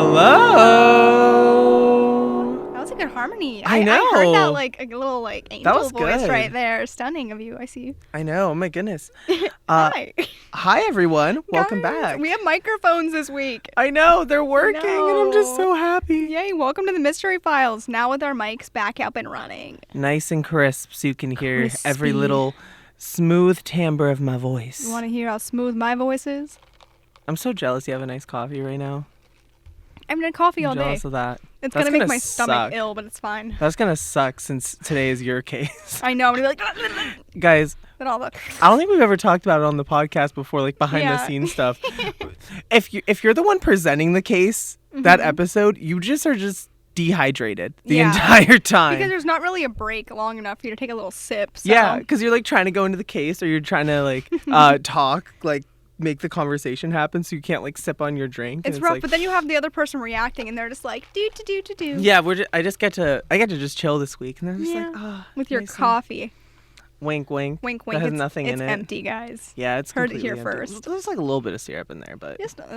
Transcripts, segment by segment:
Hello. That was a good harmony. I know. I heard that like a little like angel voice good. right there. Stunning of you. I see you. I know. Oh my goodness. Hi. Hi everyone. Welcome Guys, back. We have microphones this week. I know they're working, and I'm just so No. happy. Yay! Welcome to the Mystery Files. Now with our mics back up and running. Nice and crisp, so you can hear every Crispy. little smooth timbre of my voice. You want to hear how smooth my voice is? I'm so jealous you have a nice coffee right now. I'm gonna coffee all I'm day. jealous of that. It's That's gonna make gonna my stomach suck. ill, but it's fine. That's gonna suck since today is your case. I know. I'm gonna be like, Guys, and all the. I don't think we've ever talked about it on the podcast before, like behind the Yeah. scenes stuff. If you're the one presenting the case, that episode, you just are just dehydrated the Yeah. entire time. Because there's not really a break long enough for you to take a little sip. So. Yeah, because you're like trying to go into the case, or you're trying to like talk, like make the conversation happen, so you can't like sip on your drink. It's and rough, like, but then you have the other person reacting, and they're just like, do. yeah, I get to just chill this week, and they're just like, oh, with your nice and- coffee. Wink, wink. Wink, wink. That has nothing it's in it. empty, guys. Yeah, it's Heard it completely here empty. first. There's like a little bit of syrup in there, but Just, that's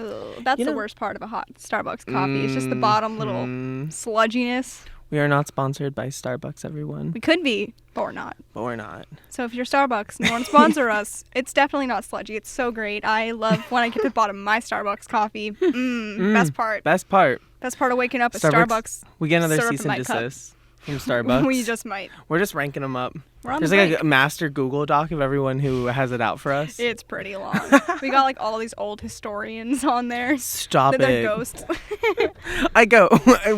You the know- worst part of a hot Starbucks coffee. It's just the bottom little sludginess. we are not sponsored by Starbucks, everyone, We could be, but we're not. but we're not. So if you're Starbucks and you want to sponsor us, it's definitely not sludgy. It's so great. I love when I get to the bottom of my Starbucks coffee. Best part. Best part. Best part of waking up is Starbucks- Starbucks. We get another Syrup in cease my and cup. desist from Starbucks. We just might. We're just ranking them up. We're on There's the like break. a master Google doc of everyone who has it out for us. It's pretty long. We got like all these old historians on there. Stop They're it. ghosts. I go,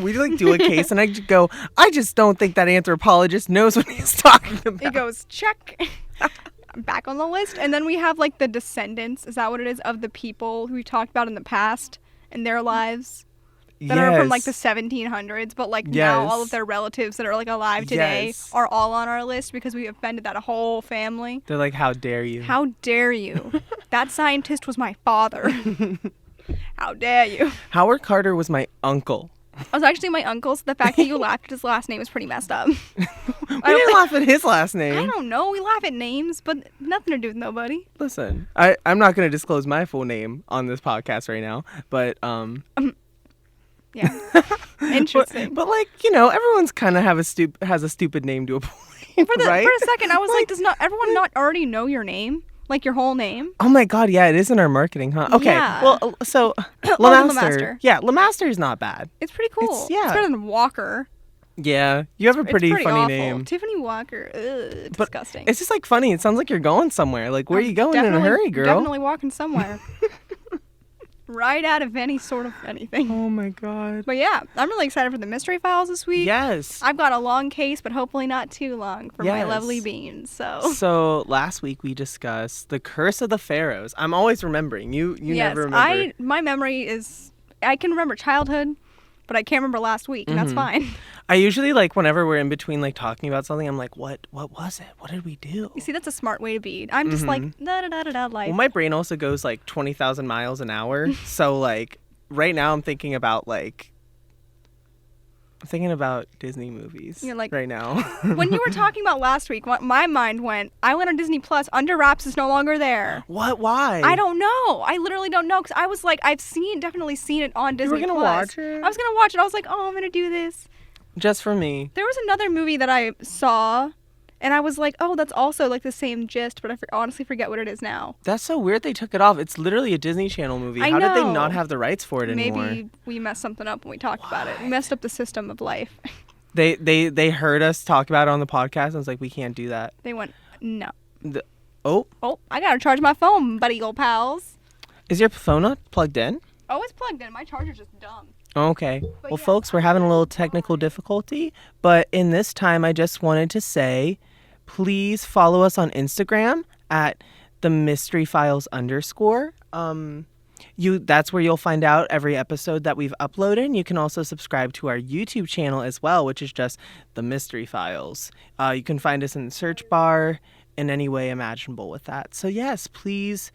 we like do a case, and I just go, I just don't think that anthropologist knows what he's talking about. It goes, check. I'm back on the list. And then we have like the descendants. Is that what it is? Of the people who we talked about in the past and their lives that are from like the 1700s. But like now all of their relatives that are like alive today Yes. are all on our list because we offended that whole family. They're like, how dare you? How dare you? That scientist was my father. How dare you? Howard Carter was my uncle. I was actually my uncle, so the fact that you laughed at his last name is pretty messed up. We didn't laugh at his last I name. don't know. We laugh at names, but nothing to do with nobody. Listen, I'm not going to disclose my full name on this podcast right now, but Yeah. Interesting. But like, you know, everyone's kind of has a stupid name to a point, right? For a second, I was like, does not everyone not already know your name? Like your whole name? Oh my god, yeah, it is in our marketing, huh? Okay, Yeah. well, so Logan LaMaster. LaMaster. Yeah, LaMaster is not bad. It's pretty cool. yeah. It's better than Walker. Yeah, you have a It's pretty funny awful. name. Tiffany Walker. Ugh, But disgusting. It's just like funny. It sounds like you're going somewhere. Like, where are you going in a hurry, girl? Definitely walking somewhere. Right out of any sort of anything. Oh my god. But yeah, I'm really excited for the Mystery Files this week. Yes. I've got a long case, but hopefully not too long for my Yes. lovely beans. So So last week we discussed the curse of the Pharaohs. I'm always remembering. You yes, never remember. my memory is I can remember childhood, but I can't remember last week, and that's fine. I usually like whenever we're in between like talking about something, I'm like, what was it? What did we do? You see, that's a smart way to be. I'm just like da da da da da life. Well, my brain also goes like 20,000 miles an hour. So like right now I'm thinking about Disney movies. You're like- right now. When you were talking about last week, my mind went, I went on Disney Plus. Under Wraps is no longer there. What? Why? I don't know. I literally don't know because I was like, definitely seen it on Disney gonna Plus. watch it? I was gonna watch it. I was like, oh, I'm gonna do this. Just for me. There was another movie that I saw, and I was like, oh, that's also like the same gist, but I honestly forget what it is now. That's so weird they took it off. It's literally a Disney Channel movie. I How did they know. not have the rights for it anymore? Maybe we messed something up when we talked about it. We messed up the system of life. They heard us talk about it on the podcast and was like, we can't do that. They went, no. Oh, I gotta charge my phone, buddy, old pals. is your phone not plugged in? Oh, it's plugged in. My charger's just dumb. Okay. But Well, yeah, folks, we're having a little technical difficulty, but in this time, I just wanted to say, please follow us on Instagram at @themysteryfiles_. That's where you'll find out every episode that we've uploaded. You can also subscribe to our YouTube channel as well, which is just The Mystery Files. You can find us in the search bar in any way imaginable with that. So yes, please,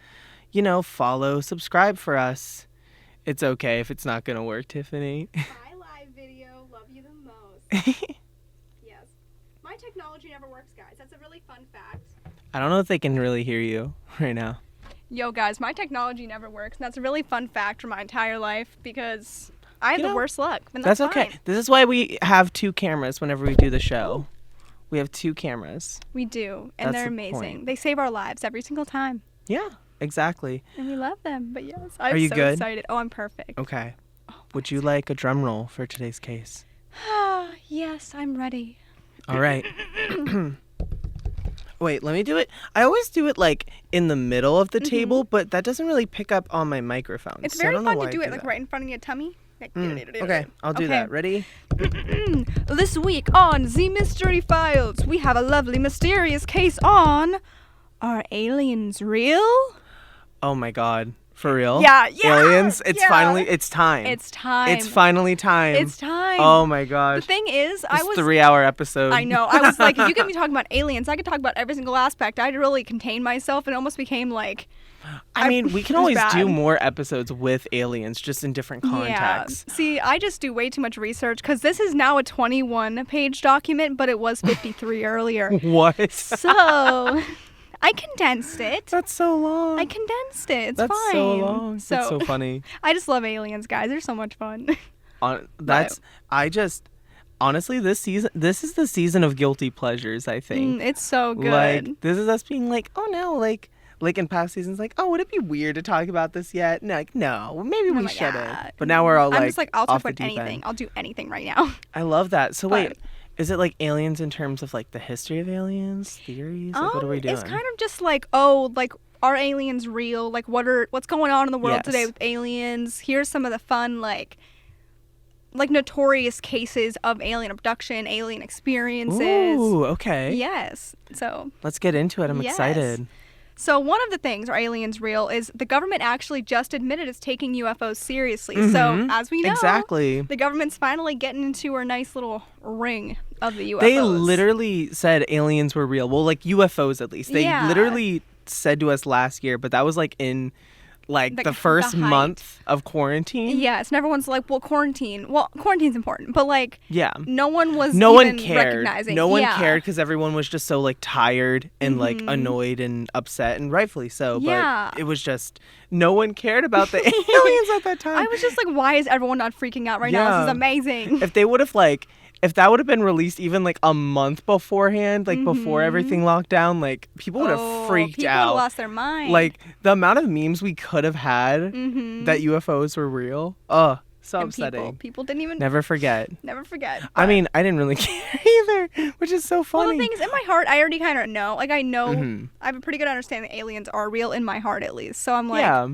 follow, subscribe for us. It's okay if it's not going to work, Tiffany. My live video, love you the most. Yes. My technology never works, guys. That's a really fun fact. I don't know if they can really hear you right now. Yo, guys, my technology never works, and that's a really fun fact for my entire life because I have the worst luck. And that's okay. Fine. This is why we have 2 cameras whenever we do the show. We have 2 cameras. We do, and they're amazing. They save our lives every single time. Yeah, exactly. And we love them. But yes, I'm Are you so good? excited. Oh, I'm perfect. Okay. Would you like a drum roll for today's case? Yes, I'm ready. All right. Wait, let me do it. I always do it like in the middle of the table, but that doesn't really pick up on my microphone. It's very fun to do it like right in front of your tummy. Okay, I'll do that. Ready? This week on The Mystery Files, we have a lovely mysterious case on, are aliens real? Oh my god. For real? Yeah. Aliens? It's finally, it's time. It's time. It's finally time. It's time. Oh my gosh. The thing is, I was... 3-hour episode. I know. I was like, if you get me talking about aliens, I could talk about every single aspect. I had to really contain myself, and it almost became like... I mean, we can always do more episodes with aliens, just in different contexts. Yeah. See, I just do way too much research, because this is now a 21-page document, but it was 53 earlier. What? So... I condensed it. That's so long. I condensed it. It's That's fine. So long. That's so funny. I just love aliens, guys. They're so much fun. Honestly, this is the season of guilty pleasures, I think. It's so good. Like, this is us being like, oh no, like in past seasons, like, oh, would it be weird to talk about this yet? No, like, no, maybe we shouldn't. But now we're all I'm just like, I'll talk about anything. End. I'll do anything right now. I love that. So wait. Is it like aliens in terms of like the history of aliens, theories? Like, what are we doing? It's kind of just like, are aliens real? Like, what's going on in the world today with aliens? Here's some of the fun, like notorious cases of alien abduction, alien experiences. Ooh, okay. Yes. So let's get into it. I'm excited. So one of the things, are aliens real, is the government actually just admitted it's taking UFOs seriously. So as we know, the government's finally getting into our nice little ring of the UFOs. They literally said aliens were real. Well, like UFOs at least. They literally said to us last year, but that was like in the first month of quarantine. Yes, and everyone's like, well, quarantine. Well, quarantine's important, but like, no one was recognizing. No one cared because everyone was just so like tired and like annoyed and upset, and rightfully so. But it was just no one cared about the aliens at that time. I was just like, why is everyone not freaking out right now? This is amazing. If they would have if that would have been released even like a month beforehand, like before everything locked down, like people would have freaked out. People would have lost their mind. Like the amount of memes we could have had that UFOs were real. So upsetting. People didn't even... Never forget. Never forget. I mean, I didn't really care either, which is so funny. Well, the thing is, in my heart, I already kind of know. Like, I know, I have a pretty good understanding that aliens are real in my heart, at least. So I'm like... Yeah.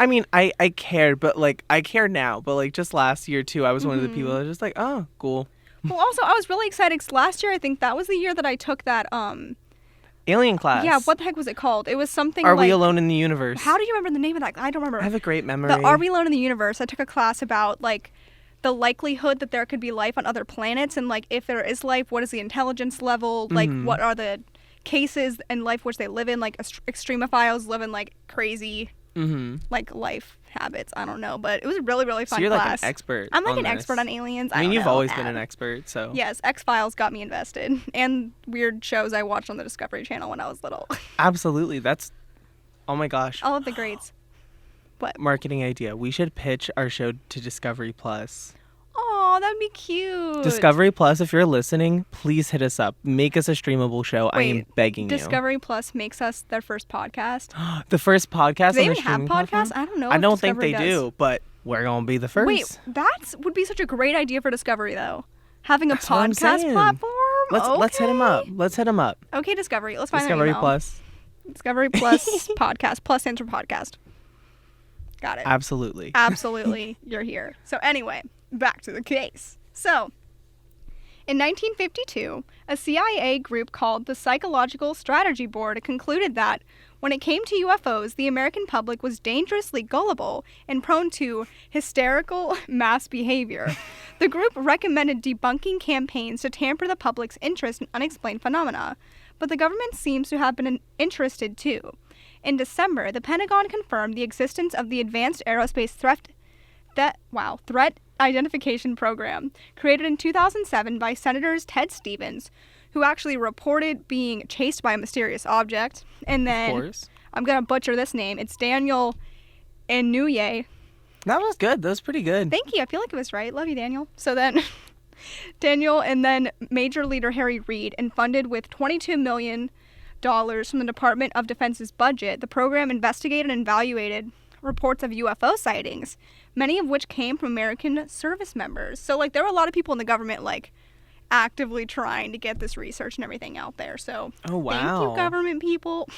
I mean, I cared, but like, I care now. But like, just last year, too, I was one of the people that was just like, oh, cool. Well, also, I was really excited because last year, I think that was the year that I took that, alien class. Yeah, what the heck was it called? It was something Are We Alone in the Universe? How do you remember the name of that? I don't remember. I have a great memory. The Are We Alone in the Universe? I took a class about, like, the likelihood that there could be life on other planets, and, like, if there is life, what is the intelligence level? Like, what are the cases in life which they live in? Like, extremophiles live in, like, crazy, like, life habits. I don't know, but it was a really, really fun class. So you're like an expert. I'm like an expert on aliens. I mean, you've always been an expert, so. Yes, X-Files got me invested, and weird shows I watched on the Discovery Channel when I was little. Absolutely. That's, oh my gosh. All of the greats. What? Marketing idea. We should pitch our show to Discovery Plus. Oh, that'd be cute. Discovery Plus, if you're listening, please hit us up. Make us a streamable show. I am begging Discovery Plus makes us their first podcast. The first podcast? Do they even have podcasts? I don't know. I don't think they do, but we're going to be the first. Wait, that would be such a great idea for Discovery, though. Having a podcast platform? Let's hit them up. Okay, Discovery. Let's find Discovery Plus. Discovery Plus podcast. Plus stands for podcast. Got it. Absolutely. Absolutely. You're here. So anyway, back to the case. So, in 1952, a CIA group called the Psychological Strategy Board concluded that when it came to UFOs, the American public was dangerously gullible and prone to hysterical mass behavior. The group recommended debunking campaigns to tamper the public's interest in unexplained phenomena, but the government seems to have been interested too. In December, the Pentagon confirmed the existence of the Advanced Aerospace Threat Identification Program, created in 2007 by Senators Ted Stevens, who actually reported being chased by a mysterious object. And then, I'm going to butcher this name, it's Daniel Inouye, That was good. That was pretty good. Thank you. I feel like it was right. Love you, Daniel. So then, Daniel and then Major Leader Harry Reid, and funded with $22 million from the Department of Defense's budget, the program investigated and evaluated reports of UFO sightings, many of which came from American service members. So, like, there were a lot of people in the government, like, actively trying to get this research and everything out there. So, thank you, government people.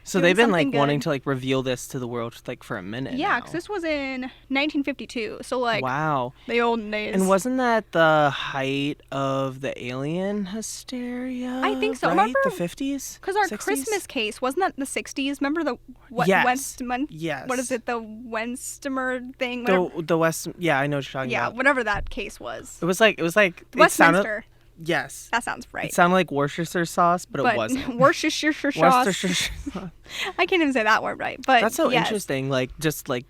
So they've been, like, wanting to, like, reveal this to the world, like, for a minute Yeah, because this was in 1952. So, like, wow. The olden days. And wasn't that the height of the alien hysteria? I think so. Right? Remember the 50s? Because our 60s? Christmas case, wasn't that the 60s? Remember the yes. Yes. What is it? The Wenstimer thing? The West. Yeah, I know what you're talking about. Yeah, whatever that case was. It was like Westminster. Yes. That sounds right. It sounded like Worcestershire sauce, but it wasn't. Worcestershire sauce. Worcestershire sauce. I can't even say that word right. But that's so interesting. Like, just like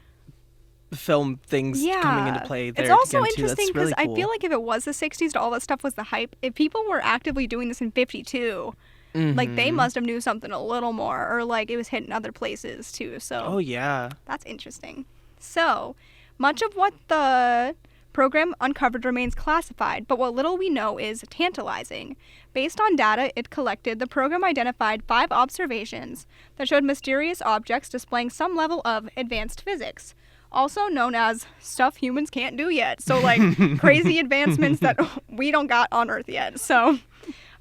film things coming into play there. It's also again, interesting because really cool. I feel like if it was the 60s, all that stuff was the hype. If people were actively doing this in 52, like, they must have knew something a little more, or like it was hitting other places too. So oh yeah, that's interesting. So much of what the program uncovered remains classified, but what little we know is tantalizing. Based on data it collected, the program identified 5 observations that showed mysterious objects displaying some level of advanced physics, also known as stuff humans can't do yet. So, like, crazy advancements that we don't got on Earth yet. So,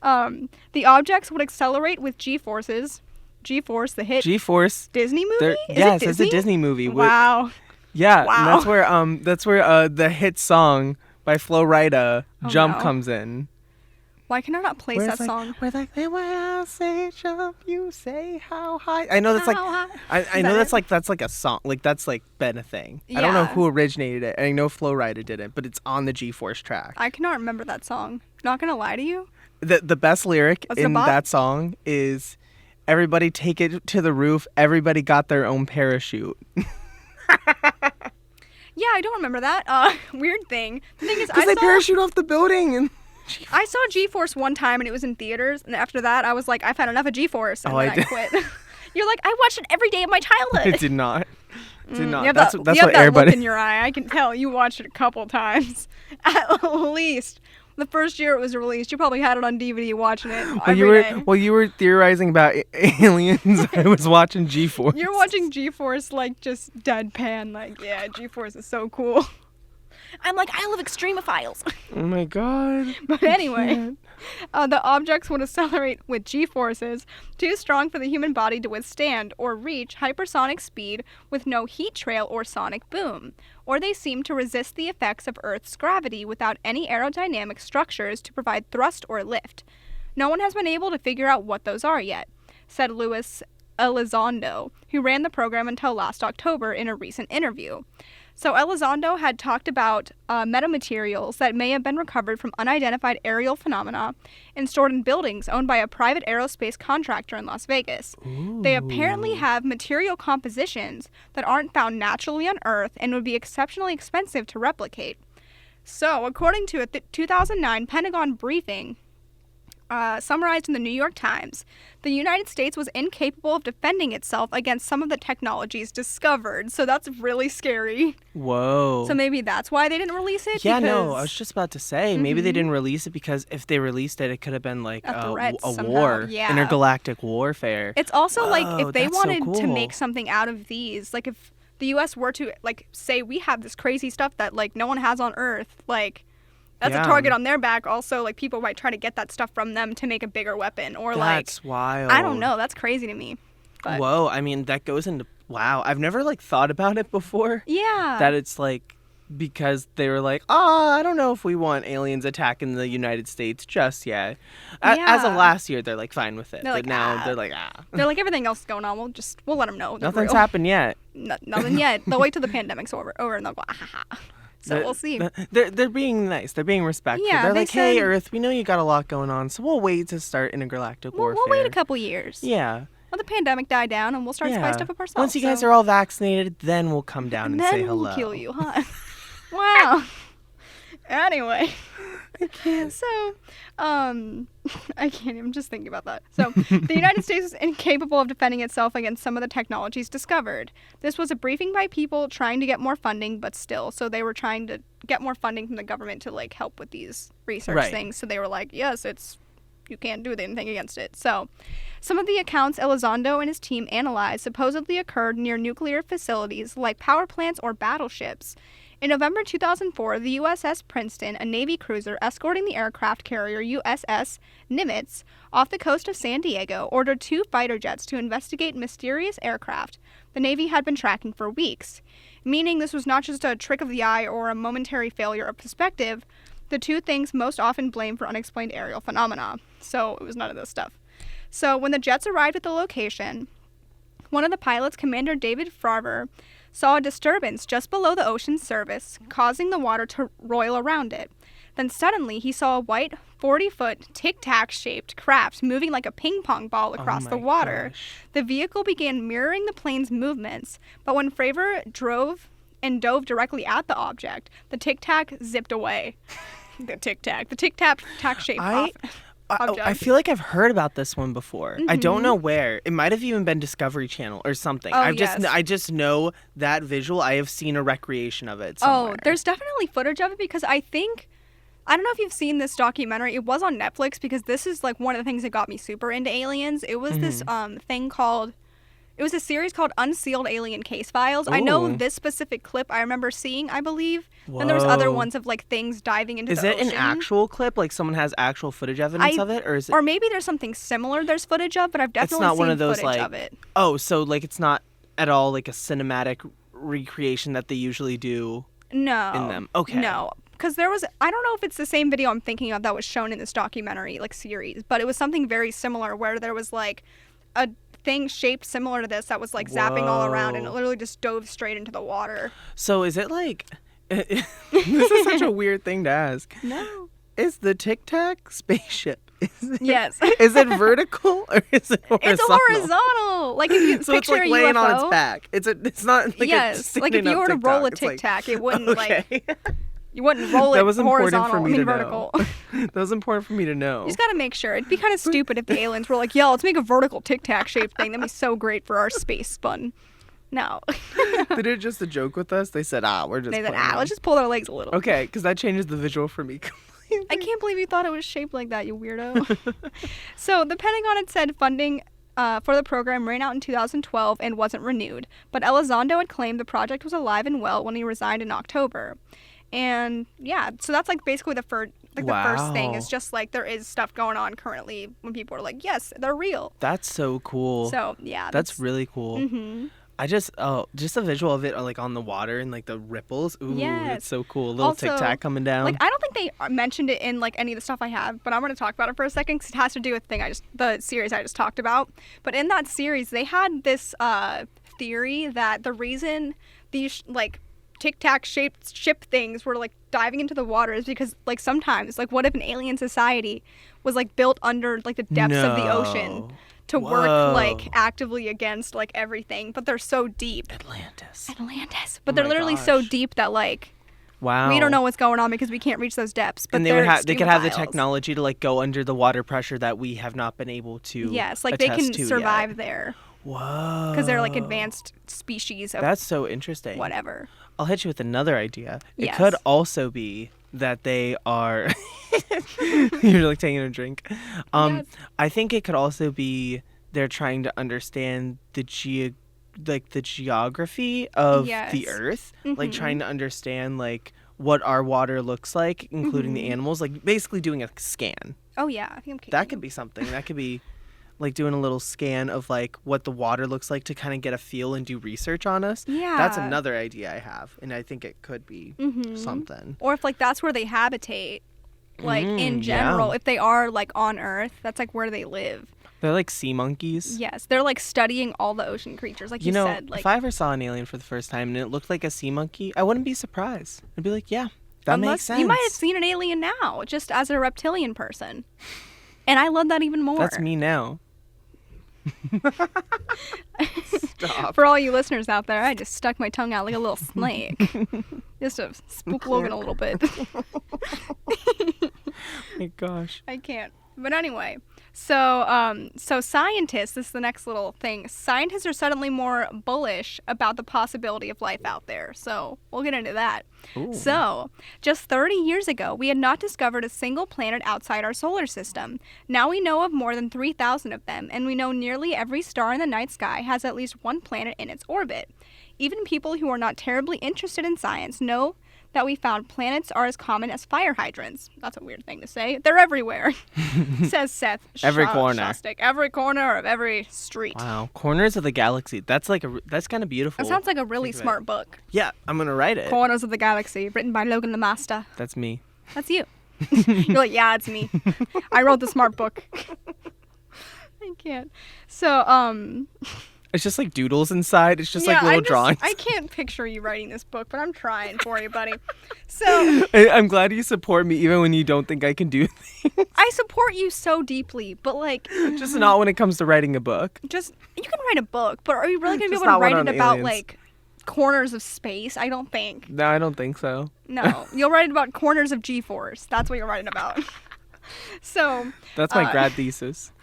the objects would accelerate with G-forces. G-force, the hit G-force Disney movie? Yes, it's a Disney movie. Wow. Yeah, wow. That's where the hit song by Flo Rida, Jump, comes in. Why can I not place that song? Where like, when I say jump, you say how high. I know that's like, I know that's like a song. Like, that's like been a thing. Yeah. I don't know who originated it. I know Flo Rida did it, but it's on the G-Force track. I cannot remember that song. Not gonna lie to you. The best lyric in that song is, "Everybody take it to the roof. Everybody got their own parachute." Yeah, I don't remember that. Weird thing. The thing is, because they parachute off the building and. I saw G-Force one time and it was in theaters, and after that I was like, I've had enough of G-Force, and then I quit. You're like, I watched it every day of my childhood. I did not. That's what everybody. Look in your eye. I can tell you watched it a couple times, at least. The first year it was released, you probably had it on DVD watching it every day. While you were theorizing about aliens, I was watching G-Force. You're watching G-Force like just deadpan, like, yeah, G-Force is so cool. I'm like, I love extremophiles. Oh my god. But anyway, the objects would accelerate with G-forces too strong for the human body to withstand or reach hypersonic speed with no heat trail or sonic boom. Or they seem to resist the effects of Earth's gravity without any aerodynamic structures to provide thrust or lift. No one has been able to figure out what those are yet, said Louis Elizondo, who ran the program until last October in a recent interview. So Elizondo had talked about metamaterials that may have been recovered from unidentified aerial phenomena and stored in buildings owned by a private aerospace contractor in Las Vegas. Ooh. They apparently have material compositions that aren't found naturally on Earth and would be exceptionally expensive to replicate. So, according to a 2009 Pentagon briefing, summarized in the New York Times, the United States was incapable of defending itself against some of the technologies discovered. So that's really scary. Whoa. So maybe that's why they didn't release it? Yeah, no, I was just about to say, maybe they didn't release it because if they released it, it could have been like a war, intergalactic warfare. It's also like if they wanted to make something out of these, like if the U.S. were to like say we have this crazy stuff that like no one has on Earth, like that's a target on their back. Also, like, people might try to get that stuff from them to make a bigger weapon. Or, that's wild. I don't know. That's crazy to me. But. Whoa. I mean, that goes into... Wow. I've never, like, thought about it before. Yeah. That it's, like, because they were like, I don't know if we want aliens attacking the United States just yet. As of last year, they're, like, fine with it. But now they're like, They're like, everything else is going on. We'll let them know. Nothing's happened yet. Nothing yet. They'll wait till the pandemic's over and they'll go, So we'll see. They're being nice. They're being respectful. Yeah, they're like, hey, Earth, we know you got a lot going on, so we'll wait to start intergalactic warfare. We'll wait a couple years. Yeah. Let the pandemic die down, and we'll start spice stuff up ourselves. Once you guys are all vaccinated, then we'll come down and say hello. Then we'll kill you, huh? Wow. Anyway. So, I can't even just thinking about that. So, the United States is incapable of defending itself against some of the technologies discovered. This was a briefing by people trying to get more funding, but still. So, they were trying to get more funding from the government to, like, help with these research things. So, they were like, yes, you can't do anything against it. So, some of the accounts Elizondo and his team analyzed supposedly occurred near nuclear facilities like power plants or battleships. In November 2004, the USS Princeton, a Navy cruiser escorting the aircraft carrier USS Nimitz off the coast of San Diego, ordered 2 fighter jets to investigate mysterious aircraft the Navy had been tracking for weeks. Meaning this was not just a trick of the eye or a momentary failure of perspective, the 2 things most often blamed for unexplained aerial phenomena. So it was none of this stuff. So when the jets arrived at the location, one of the pilots, Commander David Farver, saw a disturbance just below the ocean's surface, causing the water to roil around it. Then suddenly he saw a white 40-foot tic-tac-shaped craft moving like a ping-pong ball across the water. Gosh. The vehicle began mirroring the plane's movements, but when Farver drove and dove directly at the object, the tic-tac zipped away. The tic-tac-shaped object. I feel like I've heard about this one before. I don't know where. It might have even been Discovery Channel or something. Oh, I just know that visual. I have seen a recreation of it somewhere. Oh, there's definitely footage of it because I don't know if you've seen this documentary. It was on Netflix because this is like one of the things that got me super into aliens. It was this thing called... It was a series called Unsealed Alien Case Files. Ooh. I know this specific clip I remember seeing, I believe. Whoa. And there was other ones of like things diving into the ocean. Is it an actual clip? Like someone has actual footage evidence of it? Or is it... Or maybe there's something similar there's footage of, but I've definitely not seen one of those, footage like... of it. Oh, so like it's not at all like a cinematic recreation that they usually do No. in them? Okay. No. Because there was, I don't know if it's the same video I'm thinking of that was shown in this documentary, like series, but it was something very similar where there was like a thing shaped similar to this that was like zapping all around and it literally just dove straight into the water. So is it like... this is such a weird thing to ask. No. Is the Tic Tac spaceship? Yes. Is it vertical or is it horizontal? It's horizontal. Like if you so picture it's like a laying UFO. on its back. It's not like yes. Like if you were to roll a Tic Tac, it wouldn't okay. You wouldn't roll it that was horizontal. Important for me to vertical. Know. That was important for me to know. You just gotta make sure. It'd be kind of stupid if the aliens were like, "Yo, let's make a vertical Tic Tac shaped thing. That'd be so great for our space fun." No. They did just a joke with us. They said, we're just. They said, let's just pull their legs a little. Okay, because that changes the visual for me completely. I can't believe you thought it was shaped like that, you weirdo. So the Pentagon had said funding for the program ran out in 2012 and wasn't renewed, but Elizondo had claimed the project was alive and well when he resigned in October. And yeah, so that's like basically the first thing is just like there is stuff going on currently when people are like, yes, they're real. That's so cool. So yeah, that's really cool. Mm-hmm. I just a visual of it like on the water and like the ripples. Ooh, yes. It's so cool. A little Tic Tac coming down. Like I don't think they mentioned it in like any of the stuff I have, but I'm going to talk about it for a second because it has to do with the series I just talked about. But in that series, they had this theory that the reason these like Tic Tac shaped ship things were like diving into the water is because like sometimes like what if an alien society was like built under like the depths of the ocean to work like actively against like everything, but they're so deep. Atlantis. But they're literally so deep that like we don't know what's going on because we can't reach those depths. But and they could have the technology to like go under the water pressure that we have not been able to. Yes, like they can survive yet. there. Whoa. Because they're like advanced species of That's so interesting. Whatever. I'll hit you with another idea. It Yes. could also be that they are you're like taking a drink. Yes. I think it could also be they're trying to understand the geography of the earth, like trying to understand like what our water looks like, including the animals, like basically doing a scan. Oh yeah, I think that could be something. That could be like doing a little scan of like what the water looks like to kind of get a feel and do research on us. Yeah. That's another idea I have, and I think it could be something. Or if like that's where they habitate, like in general, if they are like on Earth, that's like where they live. They're like sea monkeys. Yes, they're like studying all the ocean creatures, like you said. Like, if I ever saw an alien for the first time and it looked like a sea monkey, I wouldn't be surprised. I'd be like, yeah, that makes sense. You might have seen an alien now, just as a reptilian person. And I love that even more. That's me now. Stop. For all you listeners out there, I just stuck my tongue out like a little snake. Just to spook Logan a little bit. gosh. I can't. But anyway, so scientists, this is the next little thing. Scientists are suddenly more bullish about the possibility of life out there. So we'll get into that. Ooh. So just 30 years ago, we had not discovered a single planet outside our solar system. Now we know of more than 3,000 of them, and we know nearly every star in the night sky has at least one planet in its orbit. Even people who are not terribly interested in science know that we found planets are as common as fire hydrants. That's a weird thing to say. They're everywhere, says Seth. Every corner. Shostak. Every corner of every street. Wow, Corners of the Galaxy. That's kind of beautiful. That sounds like a really smart book. Yeah, I'm gonna write it. Corners of the Galaxy, written by Logan LaMaster. That's me. That's you. You're like, yeah, it's me. I wrote the smart book. I can't. So, It's just like doodles inside. It's just like little drawings. I can't picture you writing this book, but I'm trying for you, buddy. So I'm glad you support me even when you don't think I can do things. I support you so deeply, but like Just not when it comes to writing a book. just you can write a book, but are you really gonna be Just able to not one write on it about aliens. like corners of space? I don't think. No, I don't think so. No. You'll write it about corners of G-force. That's what you're writing about. So That's my grad thesis.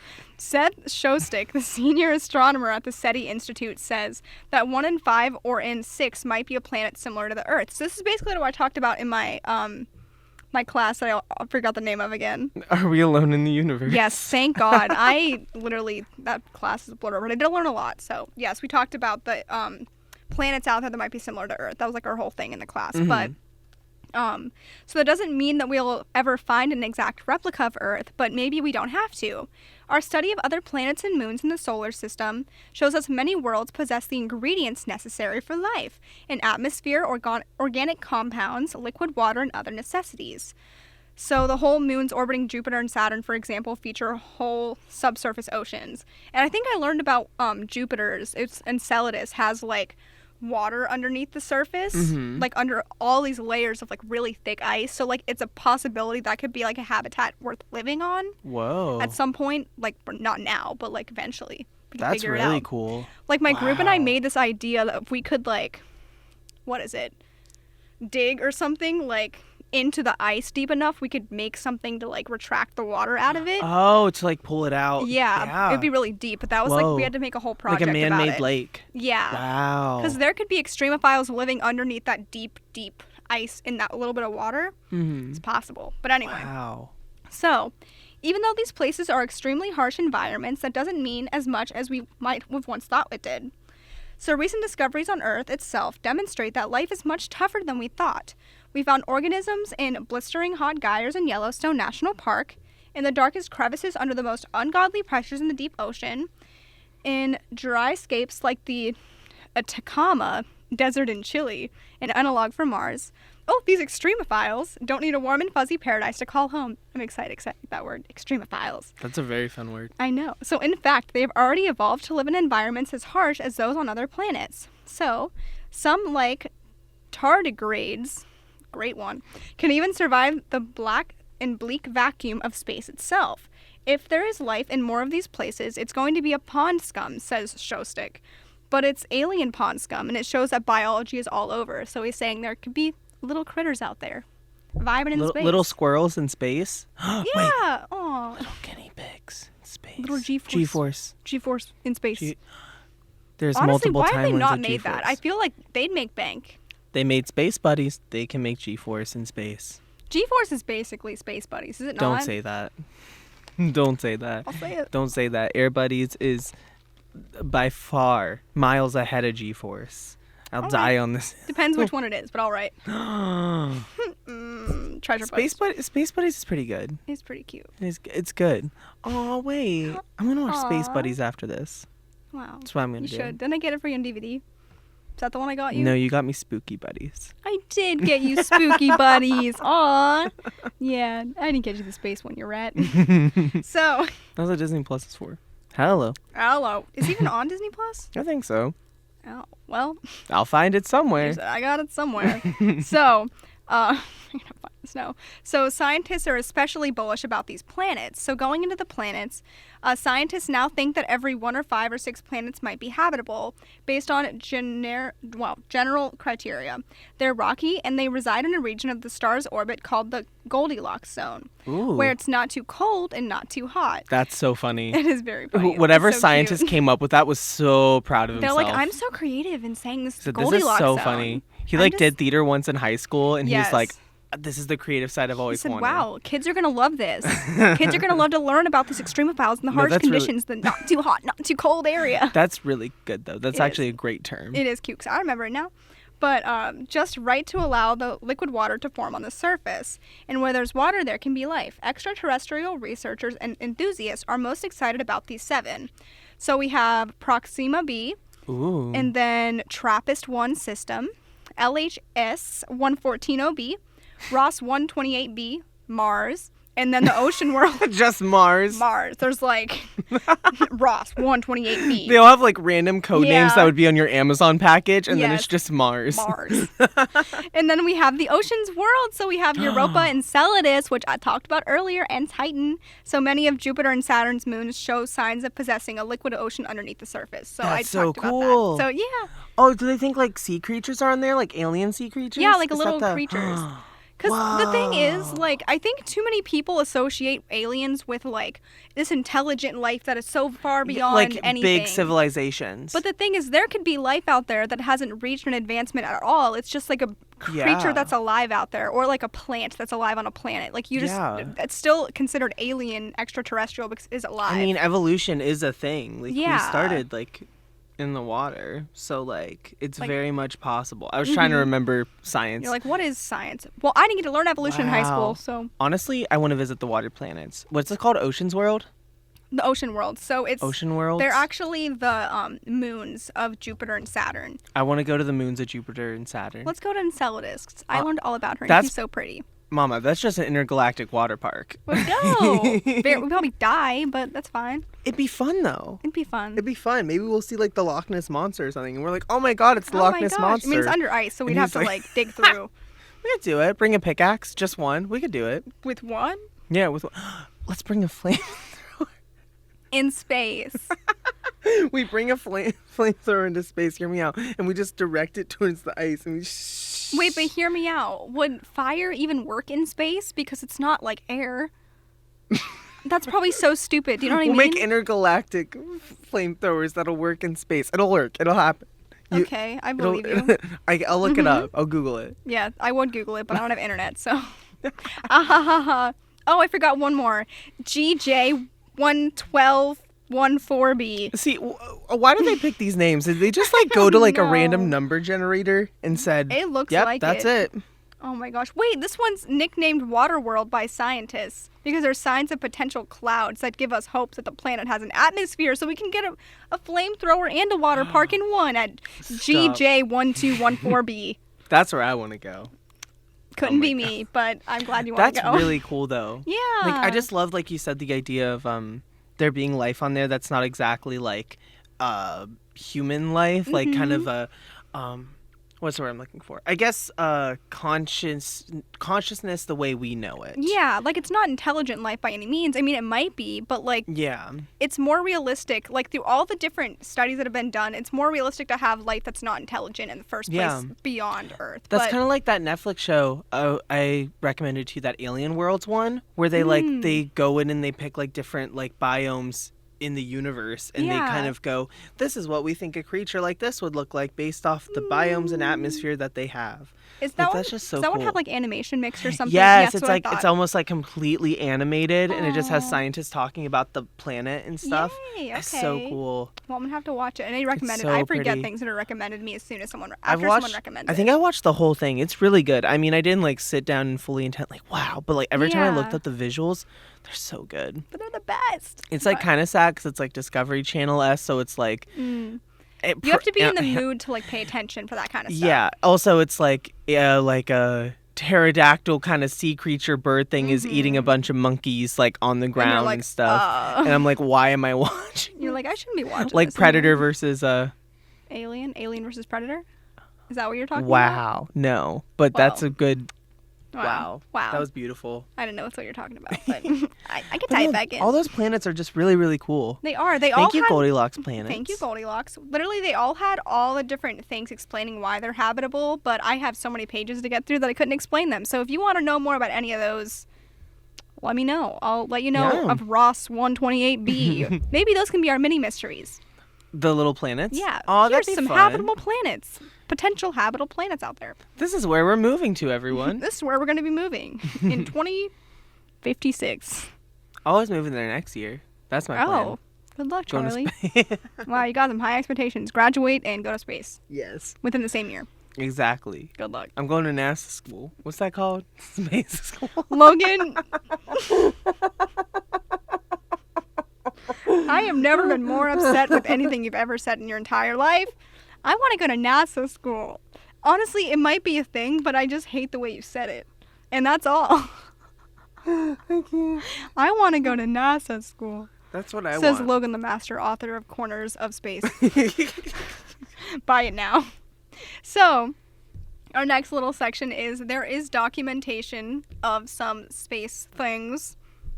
Seth Shostak, the senior astronomer at the SETI Institute, says that 1 in 5 or in 6 might be a planet similar to the Earth. So this is basically what I talked about in my my class that I forgot the name of again. Are we alone in the universe? Yes, thank God. That class is a blur, but I did learn a lot. So yes, we talked about the planets out there that might be similar to Earth. That was like our whole thing in the class. Mm-hmm. But so that doesn't mean that we'll ever find an exact replica of Earth, but maybe we don't have to. Our study of other planets and moons in the solar system shows us many worlds possess the ingredients necessary for life: an atmosphere, organic compounds, liquid water, and other necessities. So the whole moons orbiting Jupiter and Saturn, for example, feature whole subsurface oceans. And I think I learned about Jupiter's, Enceladus has like water underneath the surface, like under all these layers of like really thick ice. So like it's a possibility that could be like a habitat worth living on. Whoa. At some point, like not now, but like eventually. We can That's figure it really out. cool. Like my group and I Wow. made this idea that if we could like, what is it, dig or something like into the ice deep enough, we could make something to like retract the water out of it. Oh, to like pull it out. Yeah, it'd be really deep, but that was like Whoa. we had to make a whole project like a man-made about it. lake. Yeah. Wow. Because there could be extremophiles living underneath that deep, deep ice in that little bit of water. Mm-hmm. It's possible. But anyway. Wow. So, even though these places are extremely harsh environments, that doesn't mean as much as we might have once thought it did. So, recent discoveries on Earth itself demonstrate that life is much tougher than we thought. We found organisms in blistering hot gyres in Yellowstone National Park, in the darkest crevices under the most ungodly pressures in the deep ocean, in dry scapes like the Atacama Desert in Chile, an analog for Mars. Oh, these extremophiles don't need a warm and fuzzy paradise to call home. I'm excited that word, extremophiles. That's a very fun word. I know. So, in fact, they have already evolved to live in environments as harsh as those on other planets. So, some, like tardigrades, great one, can even survive the black and bleak vacuum of space itself. If there is life in more of these places, it's going to be a pond scum, says Shostak. But it's alien pond scum, and it shows that biology is all over. So he's saying there could be little critters out there, vibing in space. Little squirrels in space? Yeah. Wait. Aw. Little guinea pigs in space. Little G-force. G-force. G-force in space. There's Honestly, multiple why have they timelines not of made that? G-force. I feel like they'd make bank. They made space buddies. They can make G-force in space. G-force is basically space buddies, is it not? Don't say that. Don't say that. I'll say it. Don't say that. Air buddies is by far miles ahead of G-force. I'll All die right. on this. Depends which one it is, but all right. Treasure buddies. Space buddies is pretty good. It's pretty cute. It's good. Oh wait, I'm gonna watch Space Aw. Buddies after this. Wow. That's what I'm gonna You do. should. Didn't I get it for you on DVD? Is that the one I got you? No, you got me Spooky Buddies. I did get you spooky buddies. Aw. Yeah, I didn't get you the space one, you rat. So, That's what Disney Plus is for. Hello. hello. Is it even on Disney Plus? I think so. Oh, well, I'll find it somewhere. I got it somewhere. So, I'm gonna find snow. So scientists are especially bullish about these planets. So going into the planets, scientists now think that every 1 or 5 or 6 planets might be habitable based on general criteria. They're rocky and they reside in a region of the star's orbit called the Goldilocks zone, where it's not too cold and not too hot. That's so funny. It is very funny. Whatever so scientist came up with that was so proud of himself. They're like, I'm so creative in saying this so Goldilocks this is so zone. funny. He did theater once in high school, and he's like, this is the creative side I've always wanted. Wow, kids are going to love this. Kids are going to love to learn about this extreme powers and the harsh conditions, the not too hot, not too cold area. That's really good, though. That's actually a great term. It is cute, because I remember it now. But just right to allow the liquid water to form on the surface. And where there's water, there can be life. Extraterrestrial researchers and enthusiasts are most excited about these 7. So we have Proxima b, and then TRAPPIST-1 system, LHS 114b, Ross 128b, Mars, and then the ocean world. Just Mars. Mars. There's like Ross 128b. They all have like random code names that would be on your Amazon package, and then it's just Mars. Mars. And then we have the ocean's world. So we have Europa and Enceladus, which I talked about earlier, and Titan. So many of Jupiter and Saturn's moons show signs of possessing a liquid ocean underneath the surface. So That's I talked about that. So yeah. Oh, do they think like sea creatures are in there, like alien sea creatures? Yeah, like little creatures. Because the thing is, like, I think too many people associate aliens with, like, this intelligent life that is so far beyond anything. Big civilizations. But the thing is, there could be life out there that hasn't reached an advancement at all. It's just like a creature that's alive out there, or like a plant that's alive on a planet. Like, it's still considered alien, extraterrestrial, because it's alive. I mean, evolution is a thing. Like, we started, like, in the water, so like it's very much possible. I was trying to remember science. You're like, what is science? Well, I didn't get to learn evolution in high school, so honestly I want to visit the water planets. What's it called? Ocean's World? The ocean world. So it's ocean world. They're actually the moons of Jupiter and Saturn. I want to go to the moons of Jupiter and Saturn. Let's go to Enceladus. I learned all about her, and she's so pretty. Mama, that's just an intergalactic water park. Let's go. We probably die, but that's fine. It'd be fun, though. It'd be fun. Maybe we'll see, like, the Loch Ness Monster or something, and we're like, oh my god, it's the Loch Ness Monster. I mean, it's under ice, so we'd have to, like, dig through. We could do it. Bring a pickaxe. Just one. We could do it. With one? Yeah, with one. Let's bring a flamethrower. In space. We bring a flamethrower into space, hear me out, and we just direct it towards the ice, and we Wait, but hear me out. Would fire even work in space? Because it's not like air. That's probably so stupid. Do you know what I mean? We'll make intergalactic flamethrowers that'll work in space. It'll work. It'll happen. Okay, I believe you. I'll look it up. I'll Google it. Yeah, I would Google it, but I don't have internet, so. Oh, I forgot one more. GJ11214B. See, why do they pick these names? Did they just like go to like a random number generator and said, "It looks yep, like that's it." Oh my gosh! Wait, this one's nicknamed Waterworld by scientists because there's signs of potential clouds that give us hopes that the planet has an atmosphere, so we can get a flamethrower and a water park in one at GJ1214B. That's where I want to go. Couldn't be me, but I'm glad you want to go. That's really cool, though. Yeah. Like, I just love, like you said, the idea of there being life on there that's not exactly like human life, like kind of a what's the word I'm looking for? I guess consciousness the way we know it. Yeah, like it's not intelligent life by any means. I mean, it might be, but like it's more realistic. Like through all the different studies that have been done, it's more realistic to have life that's not intelligent in the first place beyond Earth. That's kind of like that Netflix show I recommended to you, that Alien Worlds one, where they like they go in and they pick like different like biomes in the universe, and they kind of go, this is what we think a creature like this would look like based off the biomes and atmosphere that they have. Is that like, one, that's just so does that cool. one have like animation mixed or something? Yes, it's like it's almost like completely animated, and it just has scientists talking about the planet and stuff. Yay, okay. It's so cool. Well, I'm gonna have to watch it. And they recommended So I forget pretty. things that are recommended me as soon as someone someone recommends it. I think I watched the whole thing. It's really good. I mean, I didn't like sit down and fully intent like wow, but like every time I looked up the visuals, they're so good. But they're the best. It's like kind of sad because it's like Discovery Channel-esque, so it's like you have to be in the mood to like pay attention for that kind of stuff. Yeah. Also, it's like like a pterodactyl kind of sea creature bird thing is eating a bunch of monkeys like on the ground and stuff. And I'm like, why am I watching? You're like, I shouldn't be watching. Like this Predator versus Alien versus Predator. Is that what you're talking about? Wow. No, but that's a good Wow. That was beautiful. I don't know what you're talking about, but I can tie it back in. All those planets are just really, really cool. They are. Thank you, Goldilocks planets. Thank you, Goldilocks. Literally, they all had all the different things explaining why they're habitable, but I have so many pages to get through that I couldn't explain them. So if you want to know more about any of those, let me know. I'll let you know of Ross 128b. Maybe those can be our mini mysteries. The little planets? Yeah. Oh, here's that'd be some fun. habitable planets. Potential habitable planets out there. This is where we're moving to, everyone. This is where we're going to be moving in 2056. Always moving there next year. That's my plan. Oh, good luck, Charlie. Wow, you got some high expectations. Graduate and go to space. Yes. Within the same year. Exactly. Good luck. I'm going to NASA school. What's that called? Space school. Logan. I have never been more upset with anything you've ever said in your entire life. I want to go to NASA school. Honestly, it might be a thing, but I just hate the way you said it. And that's all. I can't. I want to go to NASA school. That's what I want. Says Logan, LaMaster, author of Corners of Space. Buy it now. So, our next little section is there is documentation of some space things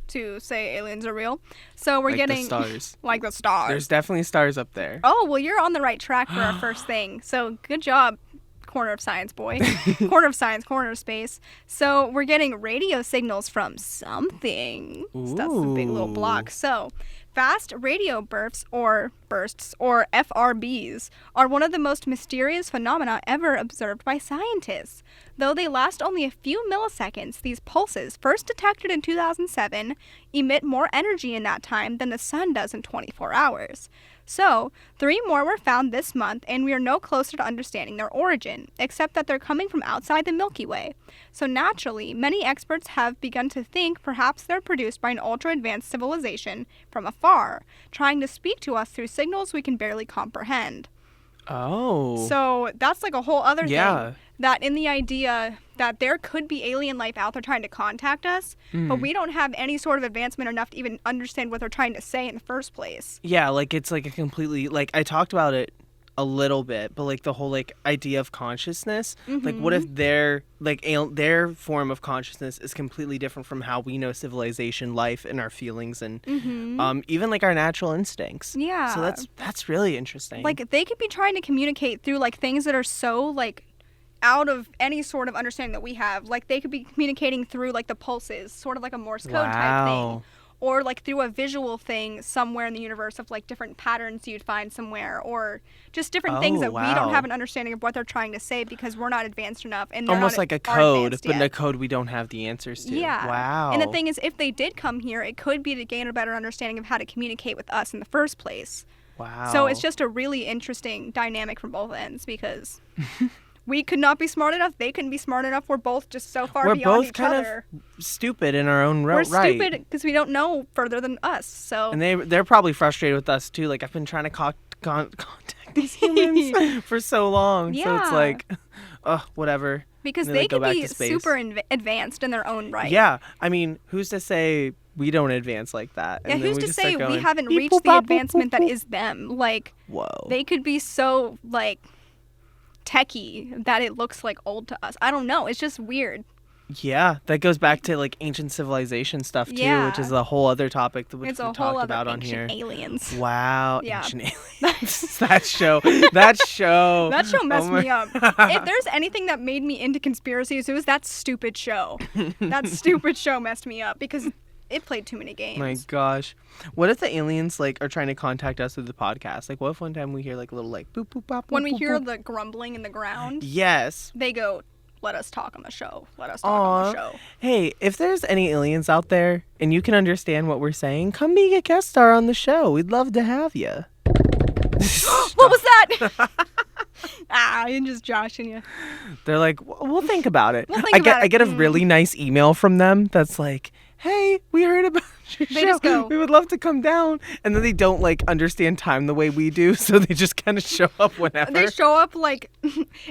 to say aliens are real. So we're getting the stars. Like the stars. There's definitely stars up there. Oh, well, you're on the right track for our first thing. So good job, corner of science, boy. Corner of science, corner of space. So we're getting radio signals from something. So that's the big little block. So fast radio bursts or FRBs are one of the most mysterious phenomena ever observed by scientists. Though they last only a few milliseconds, these pulses, first detected in 2007, emit more energy in that time than the sun does in 24 hours. So, 3 more were found this month, and we are no closer to understanding their origin, except that they're coming from outside the Milky Way. So naturally, many experts have begun to think perhaps they're produced by an ultra-advanced civilization from afar, trying to speak to us through signals we can barely comprehend. Oh. So that's like a whole other thing. That in the idea that there could be alien life out there trying to contact us, but we don't have any sort of advancement enough to even understand what they're trying to say in the first place. Yeah, like it's like a completely, like I talked about it a little bit, but like the whole like idea of consciousness, like what if their like their form of consciousness is completely different from how we know civilization, life, and our feelings, and even like our natural instincts. Yeah. So that's really interesting. Like they could be trying to communicate through like things that are so like out of any sort of understanding that we have. Like they could be communicating through like the pulses, sort of like a Morse code type thing. Or like through a visual thing somewhere in the universe of like different patterns you'd find somewhere, or just different things that we don't have an understanding of what they're trying to say because we're not advanced enough. And they're almost not like a code, but yet. in a code we don't have the answers to. Yeah. Wow. And the thing is, if they did come here, it could be to gain a better understanding of how to communicate with us in the first place. Wow. So it's just a really interesting dynamic from both ends because we could not be smart enough. They couldn't be smart enough. We're both just so far beyond each other. We're both kind of stupid in our own right. We're stupid because we don't know further than us. So. And they're probably frustrated with us too. Like I've been trying to contact these humans for so long. Yeah. So it's like, whatever. Because they could be super advanced in their own right. Yeah. I mean, who's to say we don't advance like that? Yeah, who's to say we haven't reached the advancement that is them? Like, whoa. They could be so, like, techie that it looks like old to us. I don't know. It's just weird. Yeah, that goes back to like ancient civilization stuff too, which is a whole other topic that we talked about on here. Aliens. Wow, yeah. Ancient aliens. that show messed me up. If there's anything that made me into conspiracies, it was that stupid show. That stupid show messed me up because it played too many games. My gosh. What if the aliens like are trying to contact us through the podcast? Like what if one time we hear like a little like boop boop bop boop, when we boop, hear boop. the grumbling in the ground? Yes. They go, let us talk on the show. Let us talk on the show. Hey, if there's any aliens out there and you can understand what we're saying, come be a guest star on the show. We'd love to have you. What was that? I'm just joshing you. They're like, we'll think about it. I get a really nice email from them that's like, hey, we heard about your show. Just go, we would love to come down. And then they don't like understand time the way we do, so they just kind of show up whenever. They show up like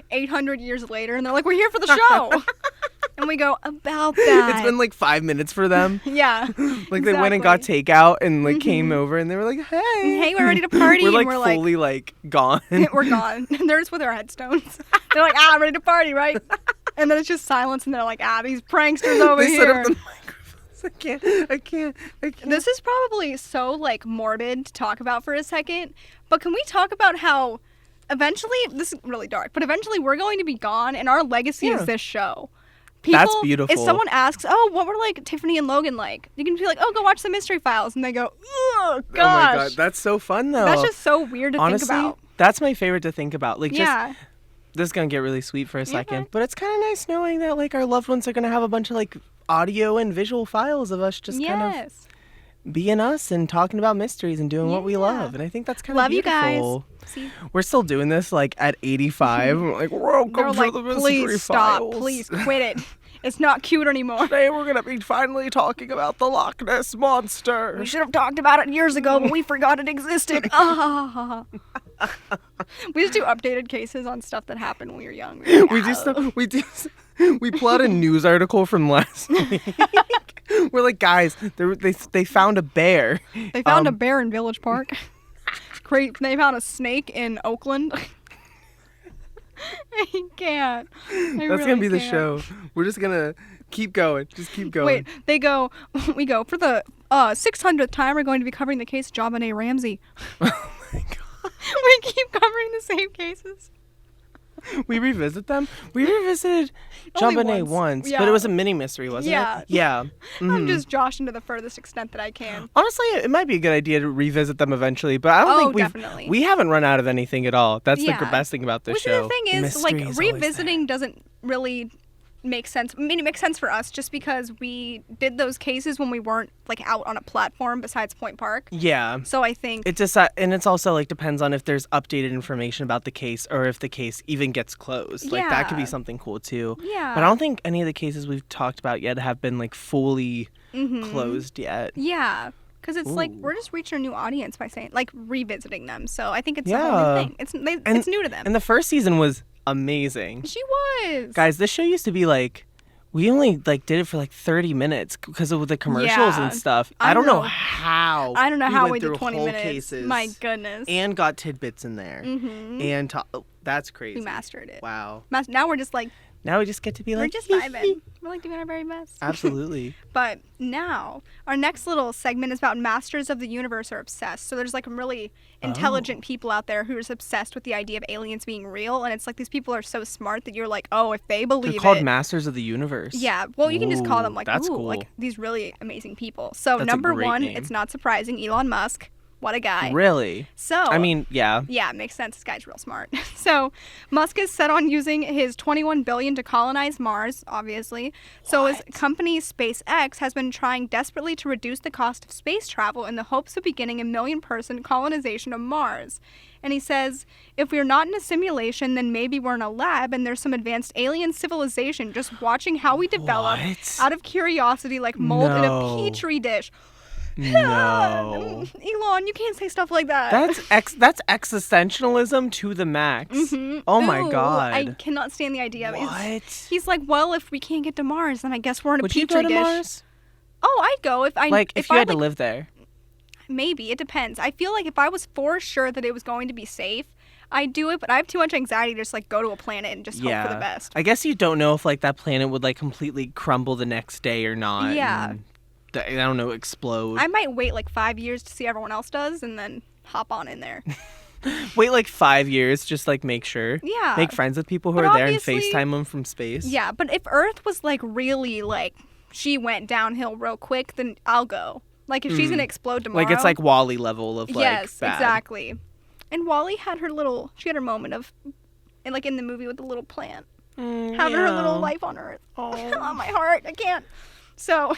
800 years later, and they're like, we're here for the show. And we go, about that. It's been like 5 minutes for them. Yeah. Like they went and got takeout and like came over and they were like, hey, we're ready to party. We're like and we're fully like gone. We're gone. They're just with our headstones. They're like, ready to party, right? And then it's just silence, and they're like, these pranksters over They here. set up the microphones. I can't. This is probably so, like, morbid to talk about for a second, but can we talk about how eventually, this is really dark, but eventually we're going to be gone, and our legacy is this show. That's beautiful. If someone asks, what were, like, Tiffany and Logan like? You can be like, go watch the Mystery Files, and they go, oh, gosh. Oh, my God. That's so fun, though. That's just so weird to Honestly, think about. That's my favorite to think about. Like, Yeah. This is going to get really sweet for a second, but it's kind of nice knowing that, like, our loved ones are going to have a bunch of, like, audio and visual files of us just kind of being us and talking about mysteries and doing what we love. And I think that's kind of beautiful. Love you guys. See? We're still doing this, like, at 85. We're like, welcome They're to like, the Mystery please Files. stop. Please quit it. It's not cute anymore. Today we're going to be finally talking about the Loch Ness Monster. We should have talked about it years ago, but we forgot it existed. We just do updated cases on stuff that happened when we were young. We pull out a news article from last week. We're like, guys, they found a bear. They found a bear in Village Park. They found a snake in Oakland. I can't. That's gonna be the show. We're just gonna keep going. Just keep going. Wait, we go for the 600th time. We're going to be covering the case JonBenet Ramsey. Oh my God. We keep covering the same cases. We revisit them. We revisited JonBenet once, but it was a mini mystery, wasn't it? Yeah. Mm-hmm. I'm just joshing to the furthest extent that I can. Honestly, it might be a good idea to revisit them eventually, but I don't think we haven't run out of anything at all. That's the best thing about this show. The thing is, like, revisiting doesn't really make sense. I mean, it makes sense for us just because we did those cases when we weren't, like, out on a platform besides Point Park. Yeah. So I think it just and it's also, like, depends on if there's updated information about the case or if the case even gets closed. Like, that could be something cool too. Yeah. But I don't think any of the cases we've talked about yet have been, like, fully closed yet. Yeah. Because it's like we're just reaching a new audience by saying, like, revisiting them. So I think it's a whole new thing. It's new to them. And the first season was amazing. She was. Guys, this show used to be like, we only like did it for like 30 minutes because of the commercials and stuff. I don't know how we did 20 minutes. Cases My goodness. And got tidbits in there. And that's crazy. We mastered it. Wow. Now we're just like. Now we just get to be like. We're just vibing. We're like doing our very best. Absolutely. But now, our next little segment is about Masters of the Universe are obsessed. So there's like really intelligent people out there who are obsessed with the idea of aliens being real. And it's like these people are so smart that you're like, oh, if they believe They're called Masters of the Universe. Yeah. Well, you can just call them like, cool. like these really amazing people. So that's number one, name. It's not surprising, Elon Musk. What a guy. Really? So, I mean, yeah. Yeah, it makes sense. This guy's real smart. So, Musk is set on using his $21 billion to colonize Mars, obviously. So, his company, SpaceX, has been trying desperately to reduce the cost of space travel in the hopes of beginning a 1 million-person colonization of Mars. And he says, if we're not in a simulation, then maybe we're in a lab and there's some advanced alien civilization just watching how we develop out of curiosity like mold in a petri dish. No. Elon, you can't say stuff like that. That's existentialism to the max. Oh my God. I cannot stand the idea of it. What? He's like, well, if we can't get to Mars, then I guess we're in a Would petri you go dish. to Mars? Oh, I'd go if you had to live there. Maybe. It depends. I feel like if I was for sure that it was going to be safe, I'd do it, but I have too much anxiety to just like go to a planet and just hope for the best. I guess you don't know if like that planet would like completely crumble the next day or not. Yeah. I don't know, explode. I might wait like 5 years to see everyone else does and then hop on in there. Wait like 5 years, just like make sure. Yeah. Make friends with people who are there and FaceTime them from space. Yeah, but if Earth was like really like she went downhill real quick, then I'll go. Like if she's gonna explode tomorrow. Like it's like WALL-E level of like yes, bad. Exactly. And WALL-E had her moment of, and like in the movie with the little plant, having her little life on Earth. Oh, my heart, I can't. So,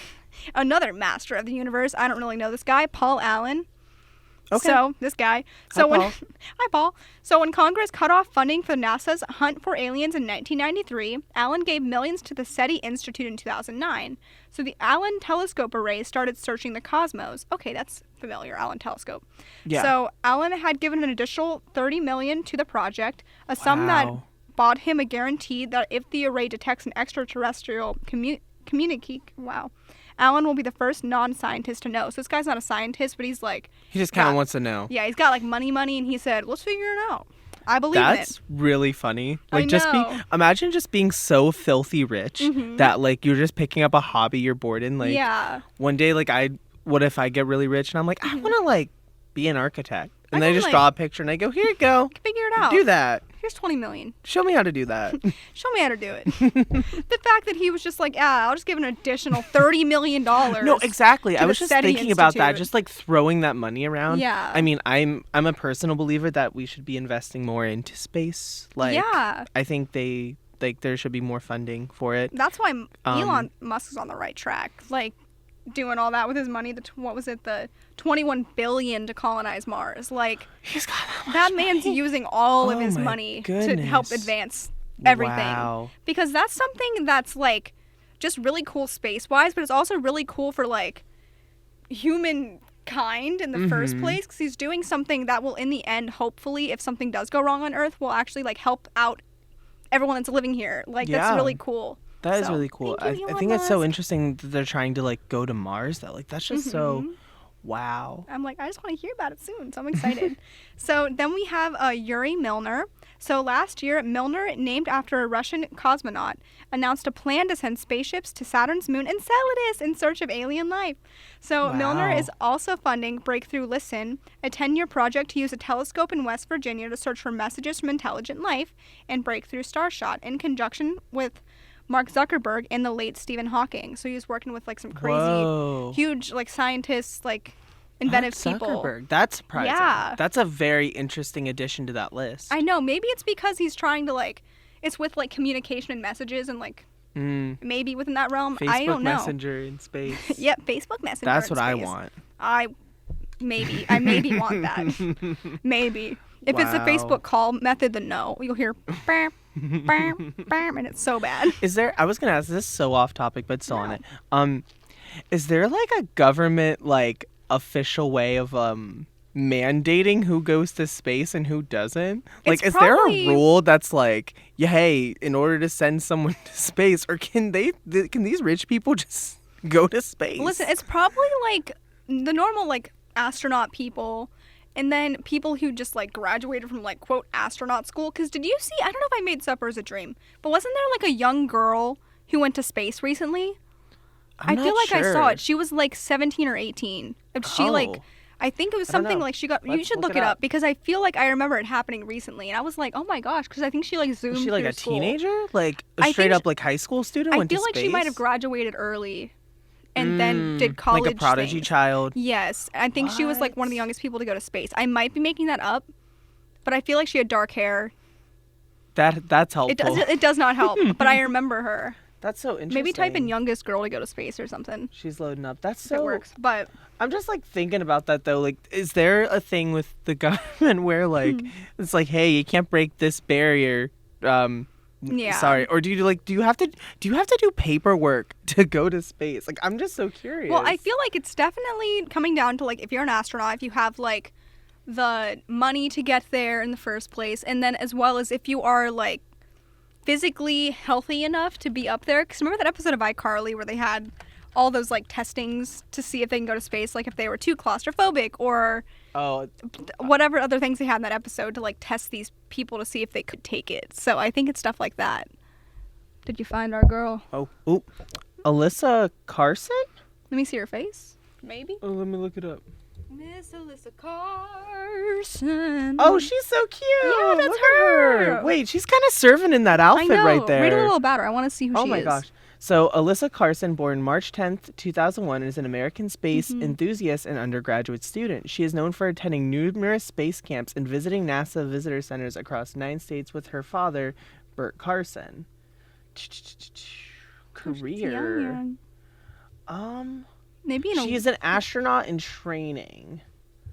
another master of the universe. I don't really know this guy, Paul Allen. Okay. So, this guy. Hi, Paul. So, when Congress cut off funding for NASA's hunt for aliens in 1993, Allen gave millions to the SETI Institute in 2009. So, the Allen Telescope Array started searching the cosmos. Okay, that's familiar, Allen Telescope. Yeah. So, Allen had given an additional $30 million to the project, a sum that bought him a guarantee that if the array detects an extraterrestrial Allen will be the first non-scientist to know. So this guy's not a scientist, but he's like... He just kind of wants to know. Yeah, he's got like money, and he said, let's figure it out. I believe in it. That's really funny. I know. Imagine just being so filthy rich that like you're just picking up a hobby you're bored in. Like one day, like what if I get really rich and I'm like, I want to like be an architect. And then I just draw a picture and I go, here you go. Figure it out. Do that. Here's $20 million. Show me how to do that. Show me how to do it. The fact that he was just like, I'll just give an additional $30 million. No, exactly. I was just SETI thinking about that, Institute. just like throwing that money around. Yeah. I mean, I'm a personal believer that we should be investing more into space. Like, I think there should be more funding for it. That's why Elon Musk is on the right track. Like, doing all that with his money. The $21 billion to colonize Mars. Like, he's got that man's using all of his money to help advance everything. Wow. Because that's something that's like just really cool space wise, but it's also really cool for like humankind in the first place, because he's doing something that will in the end, hopefully, if something does go wrong on Earth, will actually like help out everyone that's living here. Like, that's really cool. That is really cool. I think it's so interesting that they're trying to like go to Mars though. Like, that's just so wow. I'm like, I just want to hear about it soon, so I'm excited. So then we have Yuri Milner. So last year, Milner, named after a Russian cosmonaut, announced a plan to send spaceships to Saturn's moon Enceladus in search of alien life. So Milner is also funding Breakthrough Listen, a 10-year project to use a telescope in West Virginia to search for messages from intelligent life, and Breakthrough Starshot, in conjunction with Mark Zuckerberg and the late Stephen Hawking. So he was working with like some crazy, huge like scientists, like inventive people. Zuckerberg. That's surprising. Yeah. That's a very interesting addition to that list. I know. Maybe it's because he's trying to like, it's with like communication and messages and like maybe within that realm. I don't know. Facebook Messenger in space. Yep, Facebook Messenger. That's what in I space. want. I maybe want that. Maybe. If it's the Facebook call method, then no. You'll hear bam, bam, bam, and it's so bad. I was going to ask, this is so off topic, but still on it. Is there like a government like official way of mandating who goes to space and who doesn't? Like, is there a rule that's like, hey, in order to send someone to space, or can these rich people just go to space? Listen, it's probably like the normal like astronaut people. And then people who just, like, graduated from, like, quote, astronaut school. Because did you see, I don't know if I made this up or is a dream, but wasn't there, like, a young girl who went to space recently? I feel like I saw it. She was, like, 17 or 18. She, like, I think it was something, like, she got, you should look it up. Because I feel like I remember it happening recently. And I was like, oh, my gosh. Because I think she, like, zoomed through school. Was she, like, a teenager? Like, a straight-up, like, high school student went to space? I feel like she might have graduated early. And then did college like a prodigy child. Yes. I think she was like one of the youngest people to go to space. I might be making that up, but I feel like she had dark hair. That's helpful. It does not help, but I remember her. That's so interesting. Maybe type in youngest girl to go to space or something. She's loading up. That's so... It works, but... I'm just like thinking about that though. Like, is there a thing with the government where like, it's like, hey, you can't break this barrier, yeah. Sorry. Or do you have to do paperwork to go to space? Like, I'm just so curious. Well, I feel like it's definitely coming down to like, if you're an astronaut, if you have like the money to get there in the first place, and then as well as if you are like physically healthy enough to be up there. Because remember that episode of iCarly where they had all those like testings to see if they can go to space, like if they were too claustrophobic or whatever other things they had in that episode to like test these people to see if they could take it. So I think it's stuff like that. Did you find our girl? Oh, Alyssa Carson? Let me see her face. Maybe. Oh, let me look it up. Miss Alyssa Carson. Oh, she's so cute. Yeah, that's her. Wait, she's kind of serving in that outfit right there. Read a little about her. I want to see who she is. Oh my gosh. So, Alyssa Carson, born March 10th, 2001, is an American space enthusiast and undergraduate student. She is known for attending numerous space camps and visiting NASA visitor centers across 9 states with her father, Bert Carson. Career. Maybe she is an astronaut in training.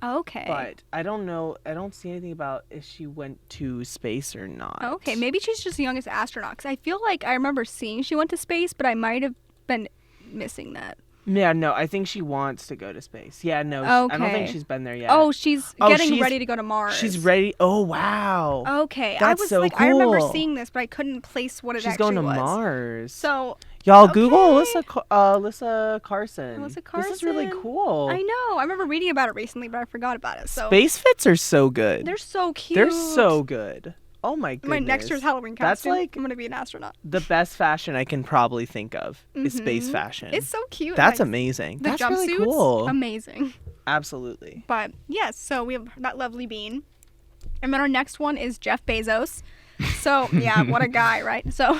Okay. But I don't know. I don't see anything about if she went to space or not. Okay, maybe she's just the youngest astronaut. Because I feel like I remember seeing she went to space, but I might have been missing that. Yeah, no, I think she wants to go to space. Yeah, no, okay. I don't think she's been there yet. Oh, she's getting ready to go to Mars. She's ready. Oh, wow. Okay, That's I was so like, cool. I remember seeing this, but I couldn't place what it she's actually was. She's going to Mars. So Y'all Okay. Google Alyssa Carson. Alyssa Carson. This is really cool. I know. I remember reading about it recently, but I forgot about it. So Space fits are so good. they're so cute. They're so good. Oh my goodness. My next year's Halloween costume. That's like I'm gonna be an astronaut. the best fashion I can probably think of is space fashion. It's so cute. That's Like, amazing. The That's jumpsuits, really cool. amazing. Absolutely. But yes, so we have that lovely bean. And then our next one is Jeff Bezos. So yeah, what a guy, right? So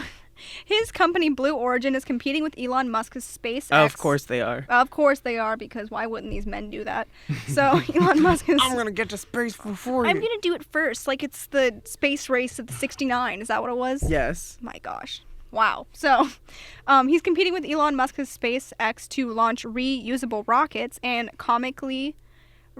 his company Blue Origin is competing with Elon Musk's SpaceX. Oh, of course they are. Of course they are, because why wouldn't these men do that? So Elon Musk is... I'm going to get to space before you. I'm going to do it first. Like it's the space race of the 69. Is that what it was? Yes. My gosh. Wow. So he's competing with Elon Musk's SpaceX to launch reusable rockets and comically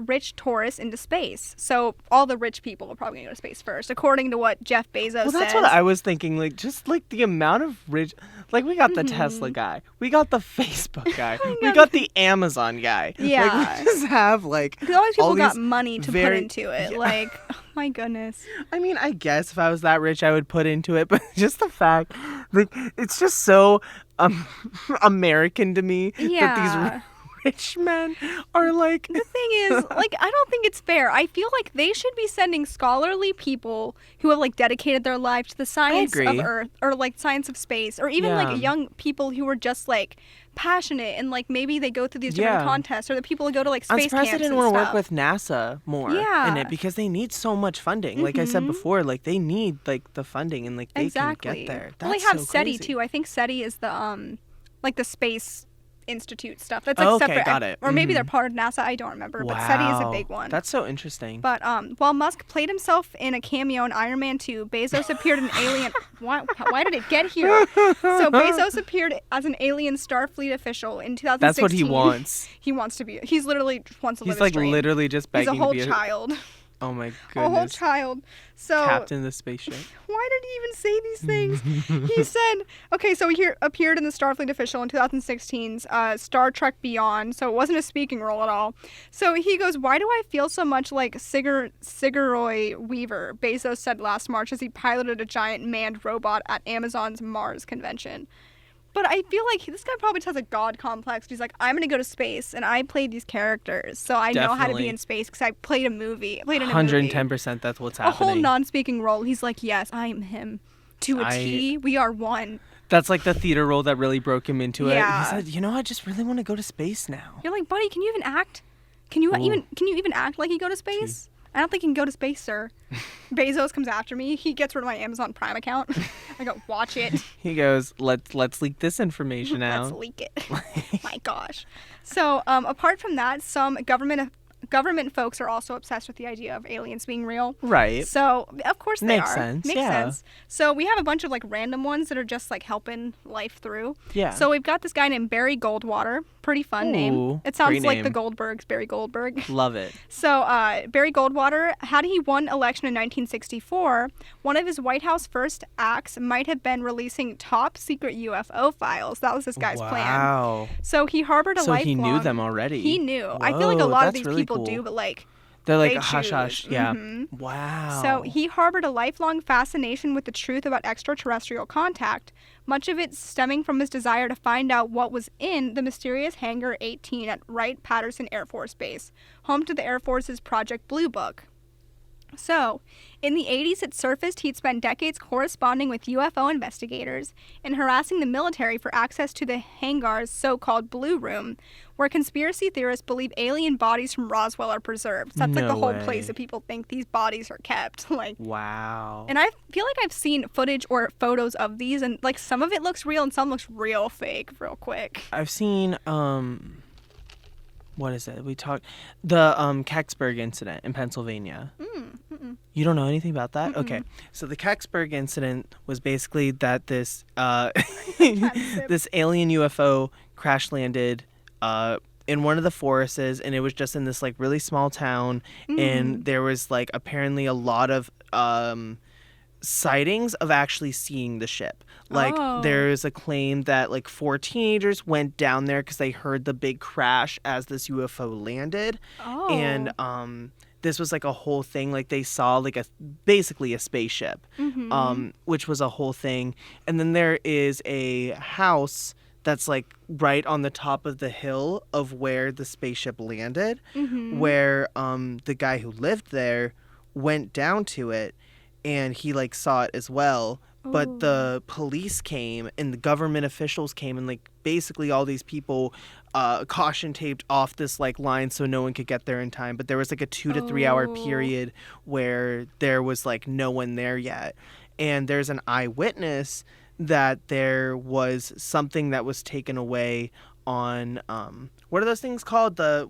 rich tourists into space. So all the rich people are probably going to go to space first, according to what Jeff Bezos says. Well, that's what I was thinking. Like, just like the amount of rich, like we got the Tesla guy, we got the Facebook guy, we got the Amazon guy. Yeah. Like, we just have like Because all these people got these money to put into it. Yeah. Like, oh my goodness. I mean, I guess if I was that rich, I would put into it. But just the fact, like, it's just so American to me that Yeah. these rich men are like. The thing is, like, I don't think it's fair. I feel like they should be sending scholarly people who have, like, dedicated their life to the science of agree. Earth or, like, science of space, or even, Yeah. like, young people who are just, like, passionate and, like, maybe they go through these different Yeah. contests, or the people who go to, like, I'm space surprised camps they didn't and want to stuff. work with NASA more Yeah. in it because they need so much funding. Like I said before, like they need like the funding and like they Exactly. can get there. Well, they That's have so SETI, crazy. too. I think SETI is the, like, the space institute stuff. That's like Oh, okay, separate. got it. Or maybe Mhm. they're part of NASA. I don't remember. Wow. But SETI is a big one. That's so interesting. But while Musk played himself in a cameo in Iron Man 2, Bezos appeared in Alien. Why did it get here? So Bezos appeared as an alien Starfleet official in 2016. That's what he wants. He wants to be. He's literally just wants to live He's his like dream. literally just He's begging a whole to be child. Oh my A whole goodness. child. So Captain of the spaceship. why did he even say these things? He said, okay, so he appeared in the Starfleet official in 2016's Star Trek Beyond, so it wasn't a speaking role at all. So he goes, why do I feel so much like Sigourney Weaver? Bezos said last March as he piloted a giant manned robot at Amazon's Mars convention. But I feel like this guy probably just has a god complex. He's like, I'm going to go to space, and I played these characters, so I know how to Definitely. be in space because I played a movie. I played in a 110% that's what's movie. A whole happening. non-speaking role. He's like, yes, I am him. To a T, we are one. That's like the theater role that really broke him into Yeah. it. He said, you know, I just really want to go to space now. You're like, buddy, can you even act? Can you Ooh. even act like you go to space? I don't think you can go to space, sir. Bezos comes after me. He gets rid of my Amazon Prime account. I go, watch it. He goes, let's leak this information out. Let's leak it. My gosh. So, apart from that, some government folks are also obsessed with the idea of aliens being real. Right. So, of course they Makes are. sense, Makes yeah. sense. So, we have a bunch of like random ones that are just like helping life through. Yeah. So, we've got this guy named Barry Goldwater. Pretty fun Ooh, name. It sounds great like the name. Goldbergs, Barry Goldberg. Love it. So, Barry Goldwater, had he won election in 1964, one of his White House first acts might have been releasing top secret UFO files. That was this guy's plan. Wow. So he harbored a So lifelong... he knew them already. He knew. I feel like a Whoa, lot of that's these really people cool. do, but like... They're like they a hush choose. hush. Yeah. Mhm. Wow. So he harbored a lifelong fascination with the truth about extraterrestrial contact, much of it stemming from his desire to find out what was in the mysterious Hangar 18 at Wright-Patterson Air Force Base, home to the Air Force's Project Blue Book. So, in the 80s it surfaced he'd spent decades corresponding with UFO investigators and harassing the military for access to the hangar's so-called Blue Room, where conspiracy theorists believe alien bodies from Roswell are preserved. That's like No the whole way. place that people think these bodies are kept. Like, Wow. and I feel like I've seen footage or photos of these, and like some of it looks real and some looks real fake, real quick. I've seen what is it? We talked the Kecksburg Incident in Pennsylvania. You don't know anything about that? Okay. So the Kecksburg Incident was basically that this this alien UFO crash landed in one of the forests, and it was just in this like really small town, and there was like apparently a lot of sightings of actually seeing the ship. Like there's a claim that like 4 teenagers went down there because they heard the big crash as this UFO landed, and this was like a whole thing. Like they saw like basically a spaceship, which was a whole thing. And then there is a house that's like right on the top of the hill of where the spaceship landed, where the guy who lived there went down to it, and he like saw it as well. But the police came and the government officials came, and like basically all these people caution taped off this like line so no one could get there in time. But there was like a 2 to 3 hour period where there was like no one there yet. And there's an eyewitness that there was something that was taken away on what are those things called, the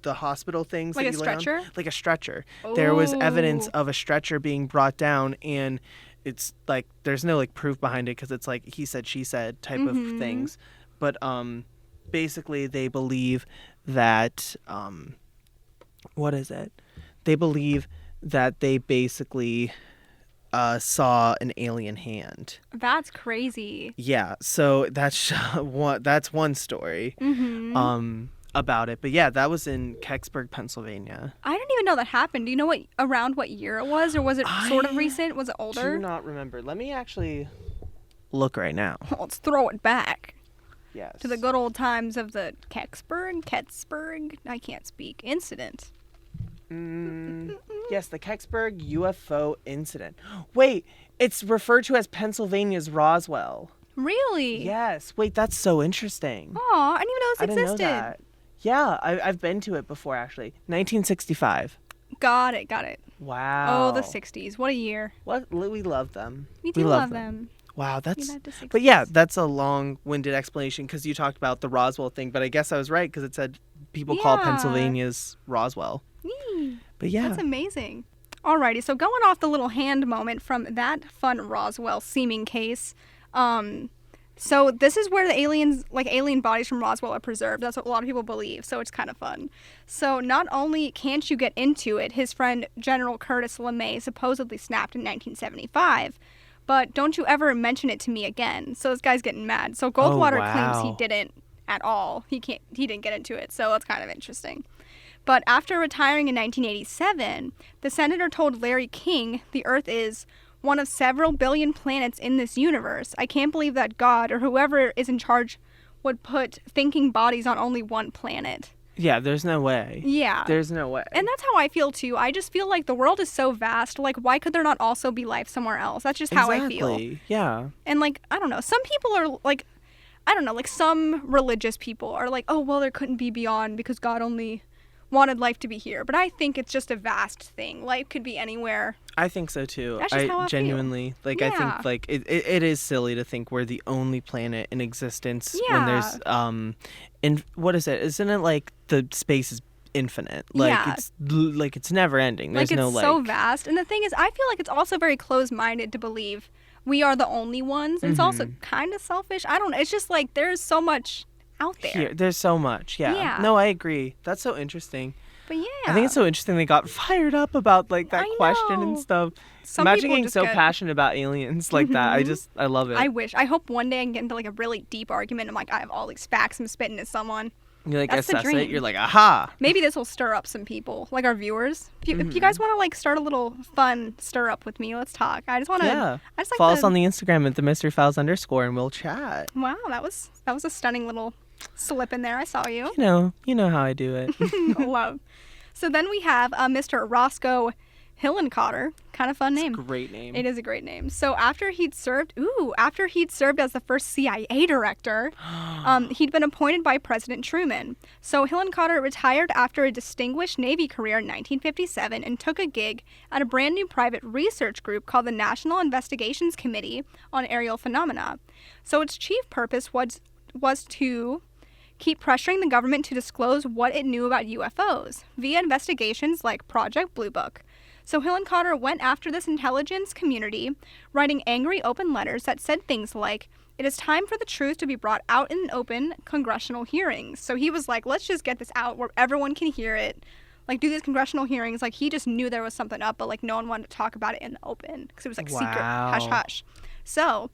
hospital things, like that a you lay on? stretcher? Like a stretcher. There was evidence of a stretcher being brought down, and it's like there's no like proof behind it because it's like he said she said type of things. But basically they believe that what is it, they believe that they basically saw an alien hand. That's crazy. Yeah, so that's one story about it. But yeah, that was in Kecksburg, Pennsylvania. I didn't even know that happened. Do you know around what year it was, or was it sort of recent? Was it older? I do not remember. Let me actually look right now. Let's throw it back. Yes. To the good old times of the Kecksburg, I can't speak, incident. Yes, the Kecksburg Ufo Incident. Wait, it's referred to as Pennsylvania's Roswell. Really? Yes. Wait, that's so interesting. Aw, I didn't even know this existed. Didn't know that. Yeah, I've been to it before, actually. 1965. Got it. Wow. Oh, the 60s. What a year. We love them. We do love them. Wow, but yeah, that's a long-winded explanation because you talked about the Roswell thing, but I guess I was right because it said people call Pennsylvania's Roswell. But yeah. That's amazing. Alrighty, so going off the little hand moment from that fun Roswell seeming case, so this is where the alien bodies from Roswell are preserved. That's what a lot of people believe, so it's kind of fun. So not only can't you get into it, his friend General Curtis LeMay supposedly snapped in 1975, but don't you ever mention it to me again. So this guy's getting mad. So Goldwater claims he didn't at all. He didn't get into it, so that's kind of interesting. But after retiring in 1987, the senator told Larry King the Earth is one of several billion planets in this universe. I can't believe that God or whoever is in charge would put thinking bodies on only one planet. Yeah, there's no way. Yeah. There's no way. And that's how I feel too. I just feel like the world is so vast. Like, why could there not also be life somewhere else? That's just how I feel. Yeah. And like, I don't know. Some people are like, I don't know, like some religious people are like, oh, well, there couldn't be beyond because God only wanted life to be here. But I think it's just a vast thing. Life could be anywhere. I think so too. That's just how I genuinely feel. I think like it is silly to think we're the only planet in existence when there's in what is it? Isn't it like the space is infinite? Like it's never ending. There's it's so vast. And the thing is, I feel like it's also very closed-minded to believe we are the only ones. And it's also kind of selfish. I don't know. It's just like there's so much out there. There's so much. Yeah. No, I agree. That's so interesting. But yeah. I think it's so interesting they got fired up about like that question and stuff. Imagine getting so passionate about aliens like that. I love it. I hope one day I can get into like a really deep argument. I'm like, I have all these facts I'm spitting at someone. You like assess it. You're like, aha. Maybe this will stir up some people, like our viewers. If you guys want to like start a little fun stir up with me, let's talk. I just want to. Yeah. Follow us on the Instagram at @themysteryfiles_ and we'll chat. Wow, that was a stunning little slip in there. I saw you. You know how I do it. Love. So then we have Mr. Roscoe Hillenkotter. Kind of fun name. It's a great name. It is a great name. So after he'd served as the first CIA director, he'd been appointed by President Truman. So Hillenkotter retired after a distinguished Navy career in 1957 and took a gig at a brand new private research group called the National Investigations Committee on Aerial Phenomena. So its chief purpose was to keep pressuring the government to disclose what it knew about UFOs via investigations like Project Blue Book. So Hillenkotter went after this intelligence community, writing angry open letters that said things like, "It is time for the truth to be brought out in open congressional hearings." So he was like, let's just get this out where everyone can hear it. Like, do these congressional hearings. Like, he just knew there was something up, but like no one wanted to talk about it in the open because it was like secret, hush hush. So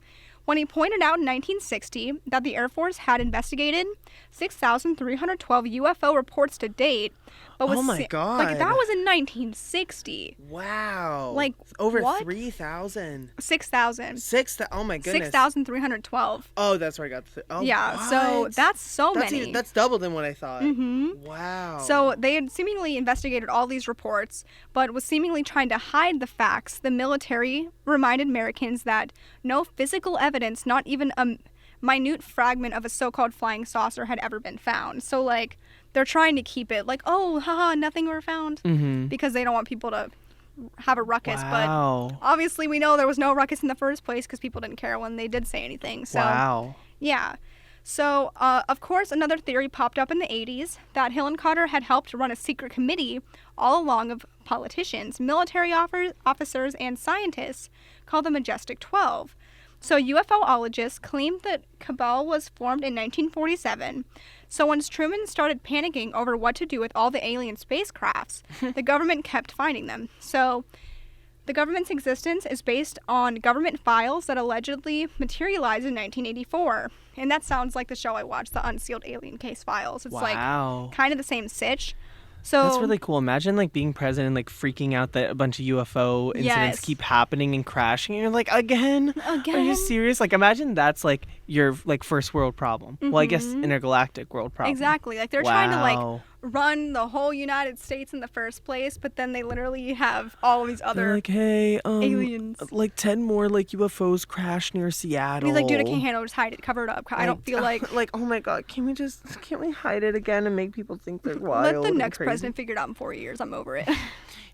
when he pointed out in 1960 that the Air Force had investigated 6,312 UFO reports to date. But oh my God. Like, that was in 1960. Wow. Like, over what? 3,000. 6,000. Oh my goodness. 6,312. Oh, that's where I got yeah, what? so that's many. That's double than what I thought. Mm-hmm. Wow. So they had seemingly investigated all these reports, but was seemingly trying to hide the facts. The military reminded Americans that no physical evidence, not even a minute fragment of a so-called flying saucer, had ever been found. So, like, they're trying to keep it like, oh, haha, nothing were found, because they don't want people to have a ruckus. Wow. But obviously we know there was no ruckus in the first place because people didn't care when they did say anything. So, wow. Yeah. So, of course, another theory popped up in the 80s that Hillenkotter had helped run a secret committee all along of politicians, military officers, and scientists called the Majestic 12. So UFOologists claimed that cabal was formed in 1947. So once Truman started panicking over what to do with all the alien spacecrafts, the government kept finding them. So the government's existence is based on government files that allegedly materialized in 1984. And that sounds like the show I watched, the Unsealed Alien Case Files. It's like kind of the same sitch. So that's really cool. Imagine like being present and like freaking out that a bunch of UFO incidents keep happening and crashing. And you're like, again? Are you serious? Like, imagine that's like your like first world problem. Well, I guess intergalactic world problem. Exactly. Like they're trying to like run the whole United States in the first place, but then they literally have all of these other like, hey, aliens. Like 10 more like UFOs crash near Seattle. He's like, dude, I can't handle it. Just hide it, cover it up. I don't feel like oh my God, can't we hide it again and make people think they're wild? Let the next president figure it out in 4 years. I'm over it.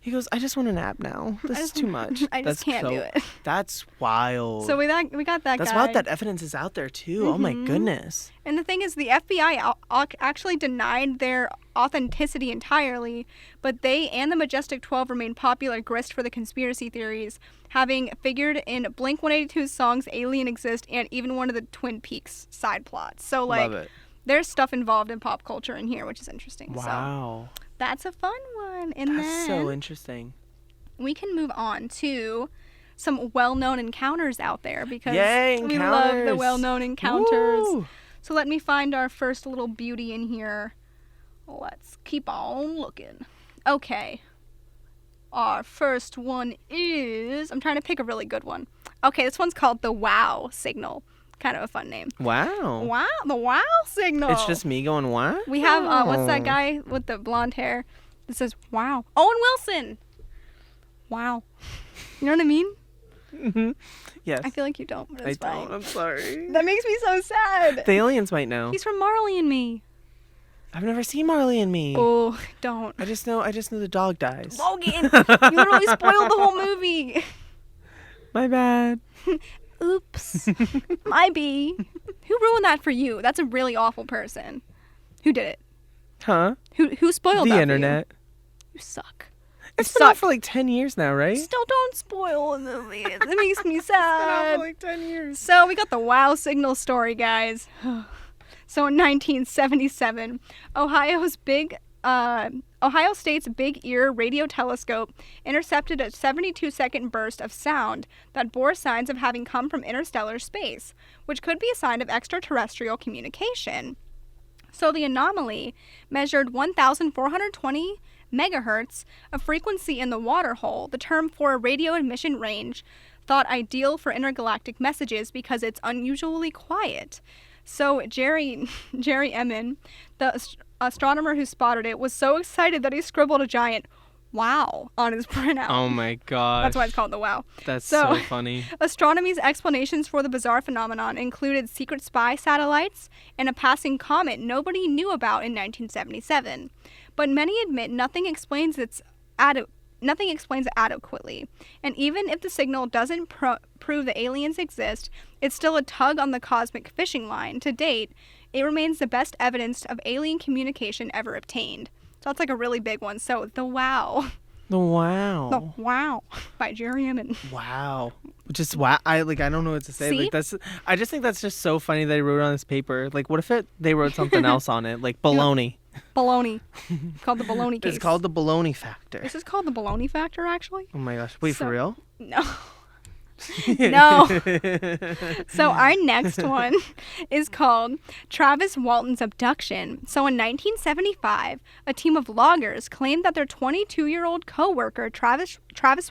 He goes, I just want a nap now. This is too much. I just can't do it. That's wild. So we got that guy. That's wild that evidence is out there too. Oh my goodness. And the thing is, the FBI actually denied their authenticity entirely, but they and the Majestic 12 remain popular grist for the conspiracy theories, having figured in Blink-182's songs Alien Exist and even one of the Twin Peaks side plots. So like, love it. There's stuff involved in pop culture in here, which is interesting. Wow. So that's a fun one. And that's so interesting. We can move on to some well-known encounters out there because we love the well-known encounters. Woo! So let me find our first little beauty in here. Let's keep on looking. Okay. Our first one is... I'm trying to pick a really good one. Okay, this one's called the WOW signal. Kind of a fun name. Wow. Wow, the WOW signal. It's just me going, wow? We have, what's that guy with the blonde hair that says, wow? Owen Wilson. Wow. You know what I mean? Mm-hmm. Yes. I feel like you don't, but it's fine. I don't. I'm sorry. That makes me so sad. The aliens might know. He's from Marley and Me. I've never seen Marley and Me. Oh, don't. I just know the dog dies. Logan, you literally spoiled the whole movie. My bad. Oops. My bee. Who ruined that for you? That's a really awful person. Who did it? Huh? Who spoiled that The internet. For you? You suck. It's been out for like 10 years now, right? Still don't spoil a movie. It makes me sad. It's been out for like 10 years. So we got the WOW signal story, guys. So in 1977, Ohio State's Big Ear radio telescope intercepted a 72-second burst of sound that bore signs of having come from interstellar space, which could be a sign of extraterrestrial communication. So the anomaly measured 1,420 megahertz, a frequency in the water hole, the term for a radio emission range thought ideal for intergalactic messages because it's unusually quiet. So Jerry Emin, the astronomer who spotted it, was so excited that he scribbled a giant "wow" on his printout. Oh my gosh. That's why it's called the WOW. That's so funny. Astronomy's explanations for the bizarre phenomenon included secret spy satellites and a passing comet nobody knew about in 1977. But many admit nothing explains it adequately. And even if the signal doesn't prove the aliens exist, it's still a tug on the cosmic fishing line. To date, it remains the best evidence of alien communication ever obtained. So that's like a really big one. So the WOW. The WOW. The WOW by Jerry Emin. Wow. Just wow. I don't know what to say. See? Like I just think that's just so funny that he wrote it on this paper. Like what if they wrote something else on it? Like baloney. Baloney. It's called the baloney case. It's called the baloney factor. This is called the baloney factor, actually. Oh my gosh. Wait, for real? No. No. So our next one is called Travis Walton's Abduction. So in 1975, a team of loggers claimed that their 22-year-old co-worker, Travis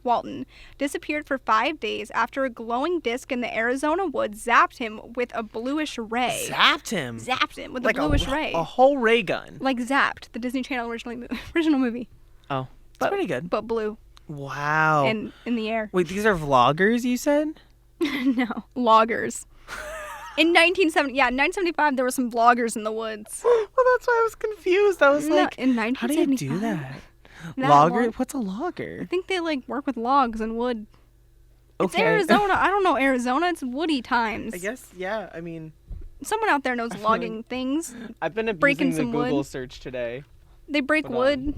Walton, disappeared for 5 days after a glowing disc in the Arizona woods zapped him with a bluish ray. Zapped him? Zapped him with like a bluish ray. A whole ray gun. Like Zapped, the Disney Channel original movie. Oh, that's pretty good. But blue. Wow. And in the air. Wait, these are vloggers, you said? No, loggers. In 1975, there were some vloggers in the woods. Well, that's why I was confused. I was like, in how do you 1975? do that? Logger? What's a logger? I think they like work with logs and wood. It's Okay. Arizona. I don't know Arizona. It's woody times. I guess, yeah. I mean, someone out there knows logging things. I've been Breaking abusing the some Google wood. search today. They break wood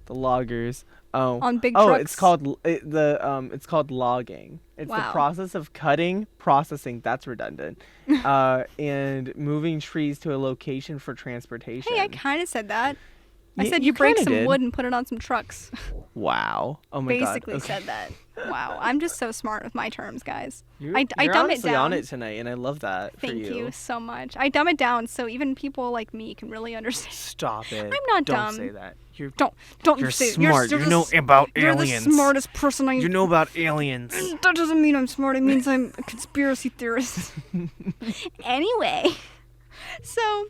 The loggers. Oh. on big Oh, trucks. it's called it's called logging. It's the Wow. process of cutting, processing, that's redundant, and moving trees to a location for transportation. Hey, I kind of said that. I Y- said you you break kinda some did. wood and put it on some trucks. Wow. Oh my god. Basically Okay. said that. Wow, I'm just so smart with my terms, guys. You're, I you're dumb it honestly down. on it tonight, and I love that for Thank you. you so much. I dumb it down so even people like me can really understand. Stop it. I'm not Don't dumb. say that. You're Don't you're say smart. You're you know about You're aliens. the smartest person I. You know about aliens. That doesn't mean I'm smart. It means I'm a conspiracy theorist. Anyway, so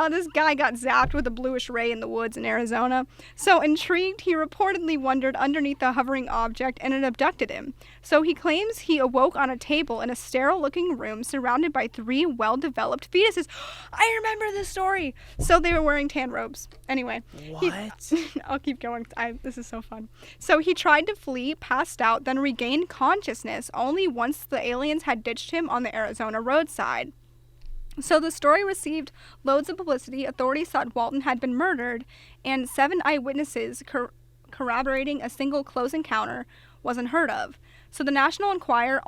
this guy got zapped with a bluish ray in the woods in Arizona. So intrigued, he reportedly wandered underneath a hovering object and it abducted him. So he claims he awoke on a table in a sterile-looking room surrounded by 3 well-developed fetuses. I remember this story. So they were wearing tan robes. Anyway. What? I'll keep going. This is so fun. So he tried to flee, passed out, then regained consciousness only once the aliens had ditched him on the Arizona roadside. So the story received loads of publicity. Authorities thought Walton had been murdered, and 7 eyewitnesses corroborating a single close encounter was unheard of. So the National Enquirer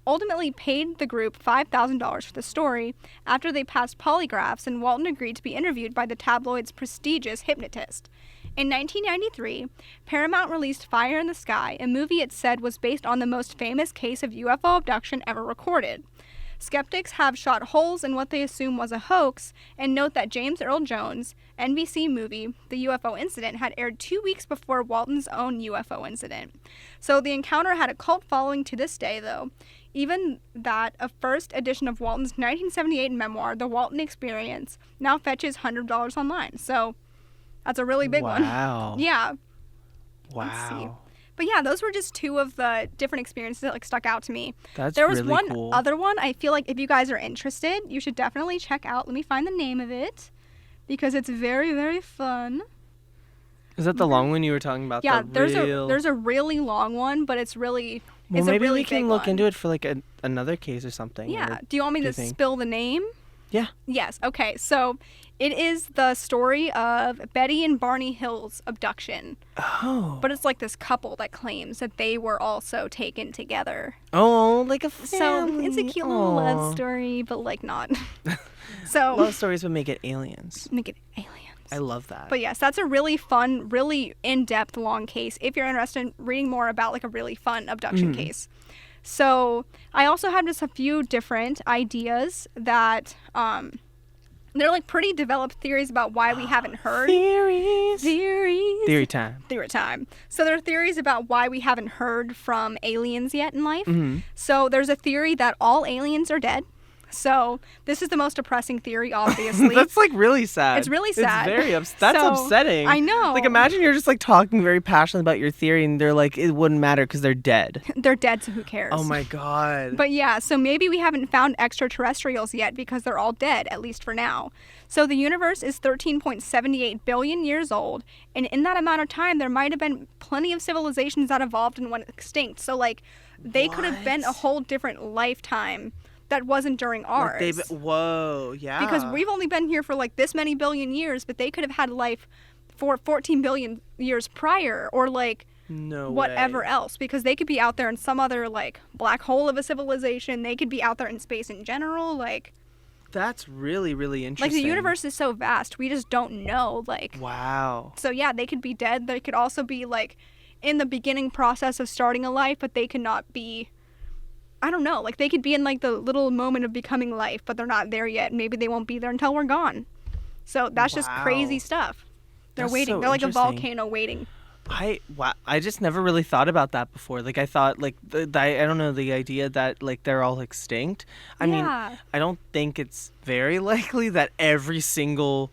ultimately paid the group $5,000 for the story after they passed polygraphs, and Walton agreed to be interviewed by the tabloid's prestigious hypnotist. In 1993, Paramount released Fire in the Sky, a movie it said was based on the most famous case of UFO abduction ever recorded. Skeptics have shot holes in what they assume was a hoax and note that James Earl Jones' NBC movie, The UFO Incident, had aired 2 weeks before Walton's own UFO incident. So the encounter had a cult following to this day, though. Even that, a first edition of Walton's 1978 memoir, The Walton Experience, now fetches $100 online. So that's a really big one. Wow. Yeah. Wow. But yeah, those were just 2 of the different experiences that like stuck out to me. That's There was really one cool. other one I feel like if you guys are interested, you should definitely check out. Let me find the name of it because it's very, very fun. Is that the long one you were talking about? Yeah, the there's a really long one, but it's really Well, it's a maybe really we can big look one. into it for like another case or something. Yeah. or- Do you want me do to you think? spill the name? Yeah. Yes. Okay. So it is the story of Betty and Barney Hill's abduction. Oh. But it's like this couple that claims that they were also taken together. Oh, like a So family. it's a cute little Aw. love story, but like not. So Love stories would make it aliens. make it aliens. I love that. But yes, that's a really fun, really in-depth long case if you're interested in reading more about like a really fun abduction case. So I also have just a few different ideas that they're like pretty developed theories about why we haven't heard. Theories. Theories. Theory time. Theory time. So there are theories about why we haven't heard from aliens yet in life. Mm-hmm. So there's a theory that all aliens are dead. So this is the most depressing theory, obviously. That's like really sad. It's really sad. It's very that's So, upsetting. I know. Like imagine you're just like talking very passionately about your theory and they're like it wouldn't matter because they're dead. They're dead, so who cares? Oh my god. But yeah, so maybe we haven't found extraterrestrials yet because they're all dead, at least for now. So the universe is 13.78 billion years old, and in that amount of time, there might have been plenty of civilizations that evolved and went extinct. So like, they could have been a What? whole different lifetime that wasn't during ours. Whoa, yeah. Because we've only been here for like this many billion years, but they could have had life for 14 billion years prior, or like no whatever way. else, because they could be out there in some other like black hole of a civilization. They could be out there in space in general. Like That's really really interesting. the universe is so vast, we just don't know. Like Wow. so yeah, they could be dead. They could also be like in the beginning process of starting a life, but they could not be I don't know, like they could be in like the little moment of becoming life, but they're not there yet. Maybe they won't be there until we're gone. So that's just crazy stuff. They're waiting. They're like a volcano waiting. I just never really thought about that before. Like I thought like I don't know, the idea that like they're all extinct. I mean, I don't think it's very likely that every single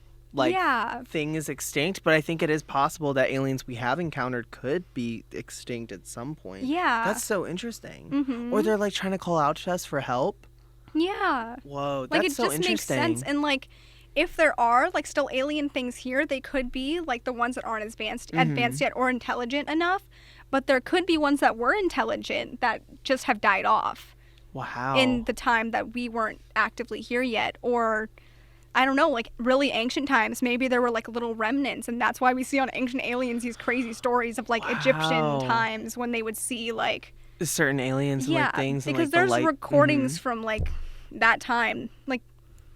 thing is extinct, but I think it is possible that aliens we have encountered could be extinct at some point. Yeah. That's so interesting. Mm-hmm. Or they're like trying to call out to us for help. Yeah. Whoa, that's so interesting. Like it just makes sense. And like if there are like still alien things here, they could be like the ones that aren't advanced yet or intelligent enough, but there could be ones that were intelligent that just have died off. Wow. In the time that we weren't actively here yet, or I don't know, like really ancient times. Maybe there were like little remnants, and that's why we see on Ancient Aliens these crazy stories of like Egyptian times when they would see like certain aliens and like things. Because and, there's recordings from like that time, like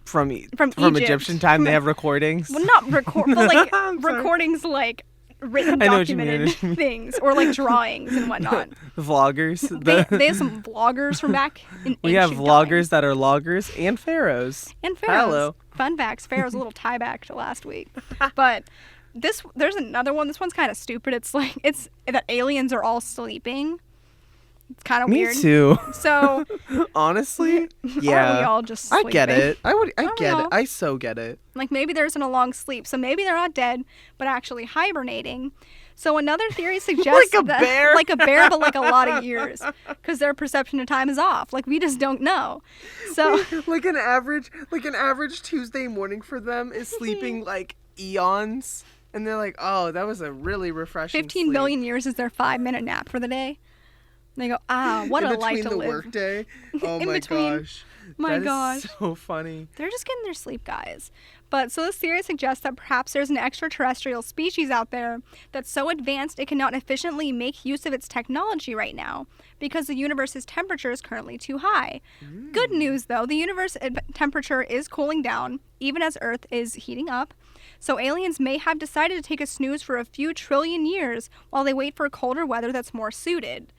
from Egypt. Egyptian time. They have recordings. Well, not but like recordings like written documented things or like drawings and whatnot. Vloggers. They have some vloggers from back in we have vloggers that are loggers and pharaohs. Hello. Fun facts. Pharaohs, a little tie back to last week. But there's another one. This one's kind of stupid. It's like it's that aliens are all sleeping. It's kind of weird. Me too. So honestly, yeah. Aren't we all just sleeping? I get it. I get it. I so get it. Like maybe there isn't a long sleep, so maybe they're not dead, but actually hibernating. So another theory suggests like a bear, but like a lot of years, because their perception of time is off. Like we just don't know. So like an average Tuesday morning for them is sleeping like eons, and they're like, oh, that was a really refreshing. 15 million years is their 5-minute nap for the day. They go, what a life to live. In between the workday. Oh my gosh. My gosh. Is so funny. They're just getting their sleep, guys. But so this theory suggests that perhaps there's an extraterrestrial species out there that's so advanced it cannot efficiently make use of its technology right now because the universe's temperature is currently too high. Good news, though, the universe temperature is cooling down, even as Earth is heating up. So aliens may have decided to take a snooze for a few trillion years while they wait for colder weather that's more suited.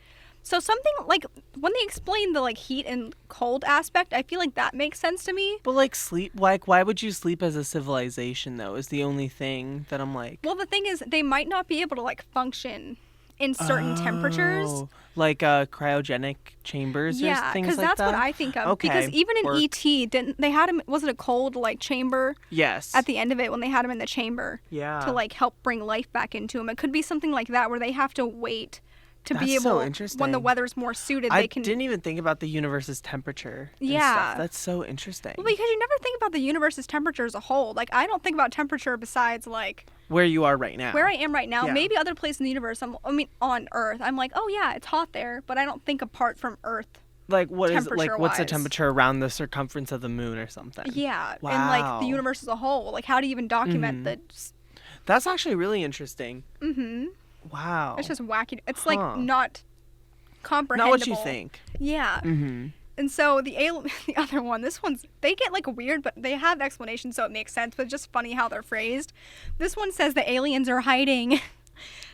So something like when they explain the like heat and cold aspect, I feel like that makes sense to me. But like sleep, like why would you sleep as a civilization though? Is the only thing that I'm like. Well, the thing is, they might not be able to like function in certain temperatures, like cryogenic chambers or things like that. Yeah, because that's what I think of. Okay, because even in E.T., didn't they had him? Was it a cold like chamber? Yes. At the end of it, when they had him in the chamber. Yeah. To like help bring life back into him, it could be something like that where they have to wait. To be able, when the weather's more suited, they can. I didn't even think about the universe's temperature. Yeah, that's so interesting. Well, because you never think about the universe's temperature as a whole. Like I don't think about temperature besides like where you are right now. Where I am right now, maybe other places in the universe. On Earth, I'm like, oh yeah, it's hot there, but I don't think apart from Earth. Like what's the temperature around the circumference of the moon or something? Yeah, wow. And like the universe as a whole. Like how do you even document the? That's actually really interesting. Mm-hmm. Wow. It's just wacky. It's like not comprehensible. Not what you think. Yeah. Mm-hmm. And so the other one, they get like weird, but they have explanations, so it makes sense. But it's just funny how they're phrased. This one says the aliens are hiding.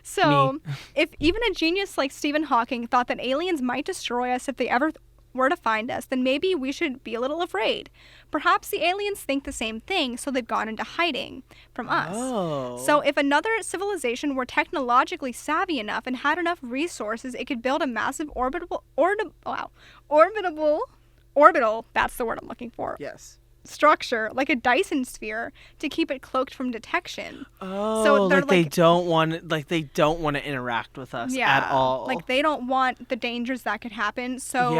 So if even a genius like Stephen Hawking thought that aliens might destroy us if they ever were to find us, then maybe we should be a little afraid. Perhaps the aliens think the same thing, so they've gone into hiding from us. Oh. So if another civilization were technologically savvy enough and had enough resources, it could build a massive orbital, that's the word I'm looking for. Yes. Structure like a Dyson sphere to keep it cloaked from detection. Oh, so like they don't want to interact with us at all. Like they don't want the dangers that could happen. So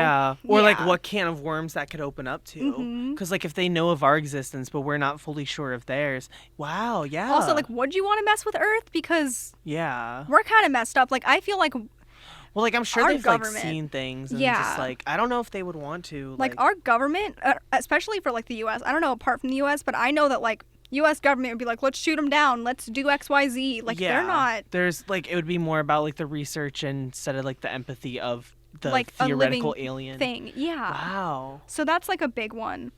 like what can of worms that could open up to. Because like if they know of our existence but we're not fully sure of theirs. Wow, yeah. Also, like, would you want to mess with Earth? Because we're kind of messed up. Like I feel like. Well, like, I'm sure they've, like, seen things and just, like, I don't know if they would want to. Like our government, especially for, like, the U.S., I don't know apart from the U.S., but I know that, like, U.S. government would be like, let's shoot them down, let's do X, Y, Z. Like, they're not. There's, like, it would be more about, like, the research instead of, like, the empathy of the like, theoretical alien thing. Yeah. Wow. So that's, like, a big one.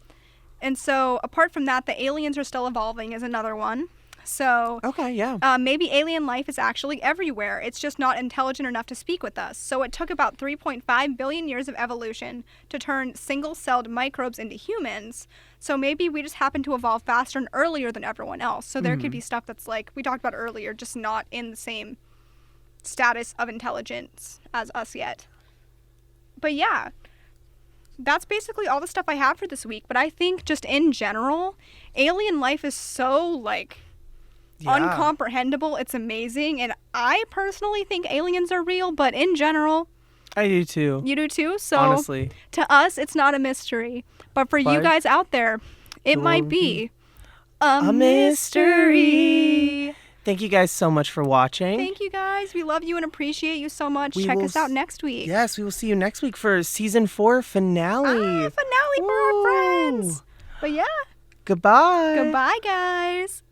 And so, apart from that, the aliens are still evolving is another one. So okay, yeah. Maybe alien life is actually everywhere. It's just not intelligent enough to speak with us. So it took about 3.5 billion years of evolution to turn single-celled microbes into humans. So maybe we just happen to evolve faster and earlier than everyone else. So there could be stuff that's like we talked about earlier, just not in the same status of intelligence as us yet. But yeah, that's basically all the stuff I have for this week. But I think just in general, alien life is so like uncomprehendable. It's amazing. And I personally think aliens are real, but in general, I do too. You do too? So honestly, to us, it's not a mystery. But for you guys out there, it might be a mystery. Thank you guys so much for watching. Thank you guys. We love you and appreciate you so much. Check us out next week. Yes, we will see you next week for season 4 finale. Finale for our friends. But yeah. Goodbye. Goodbye, guys.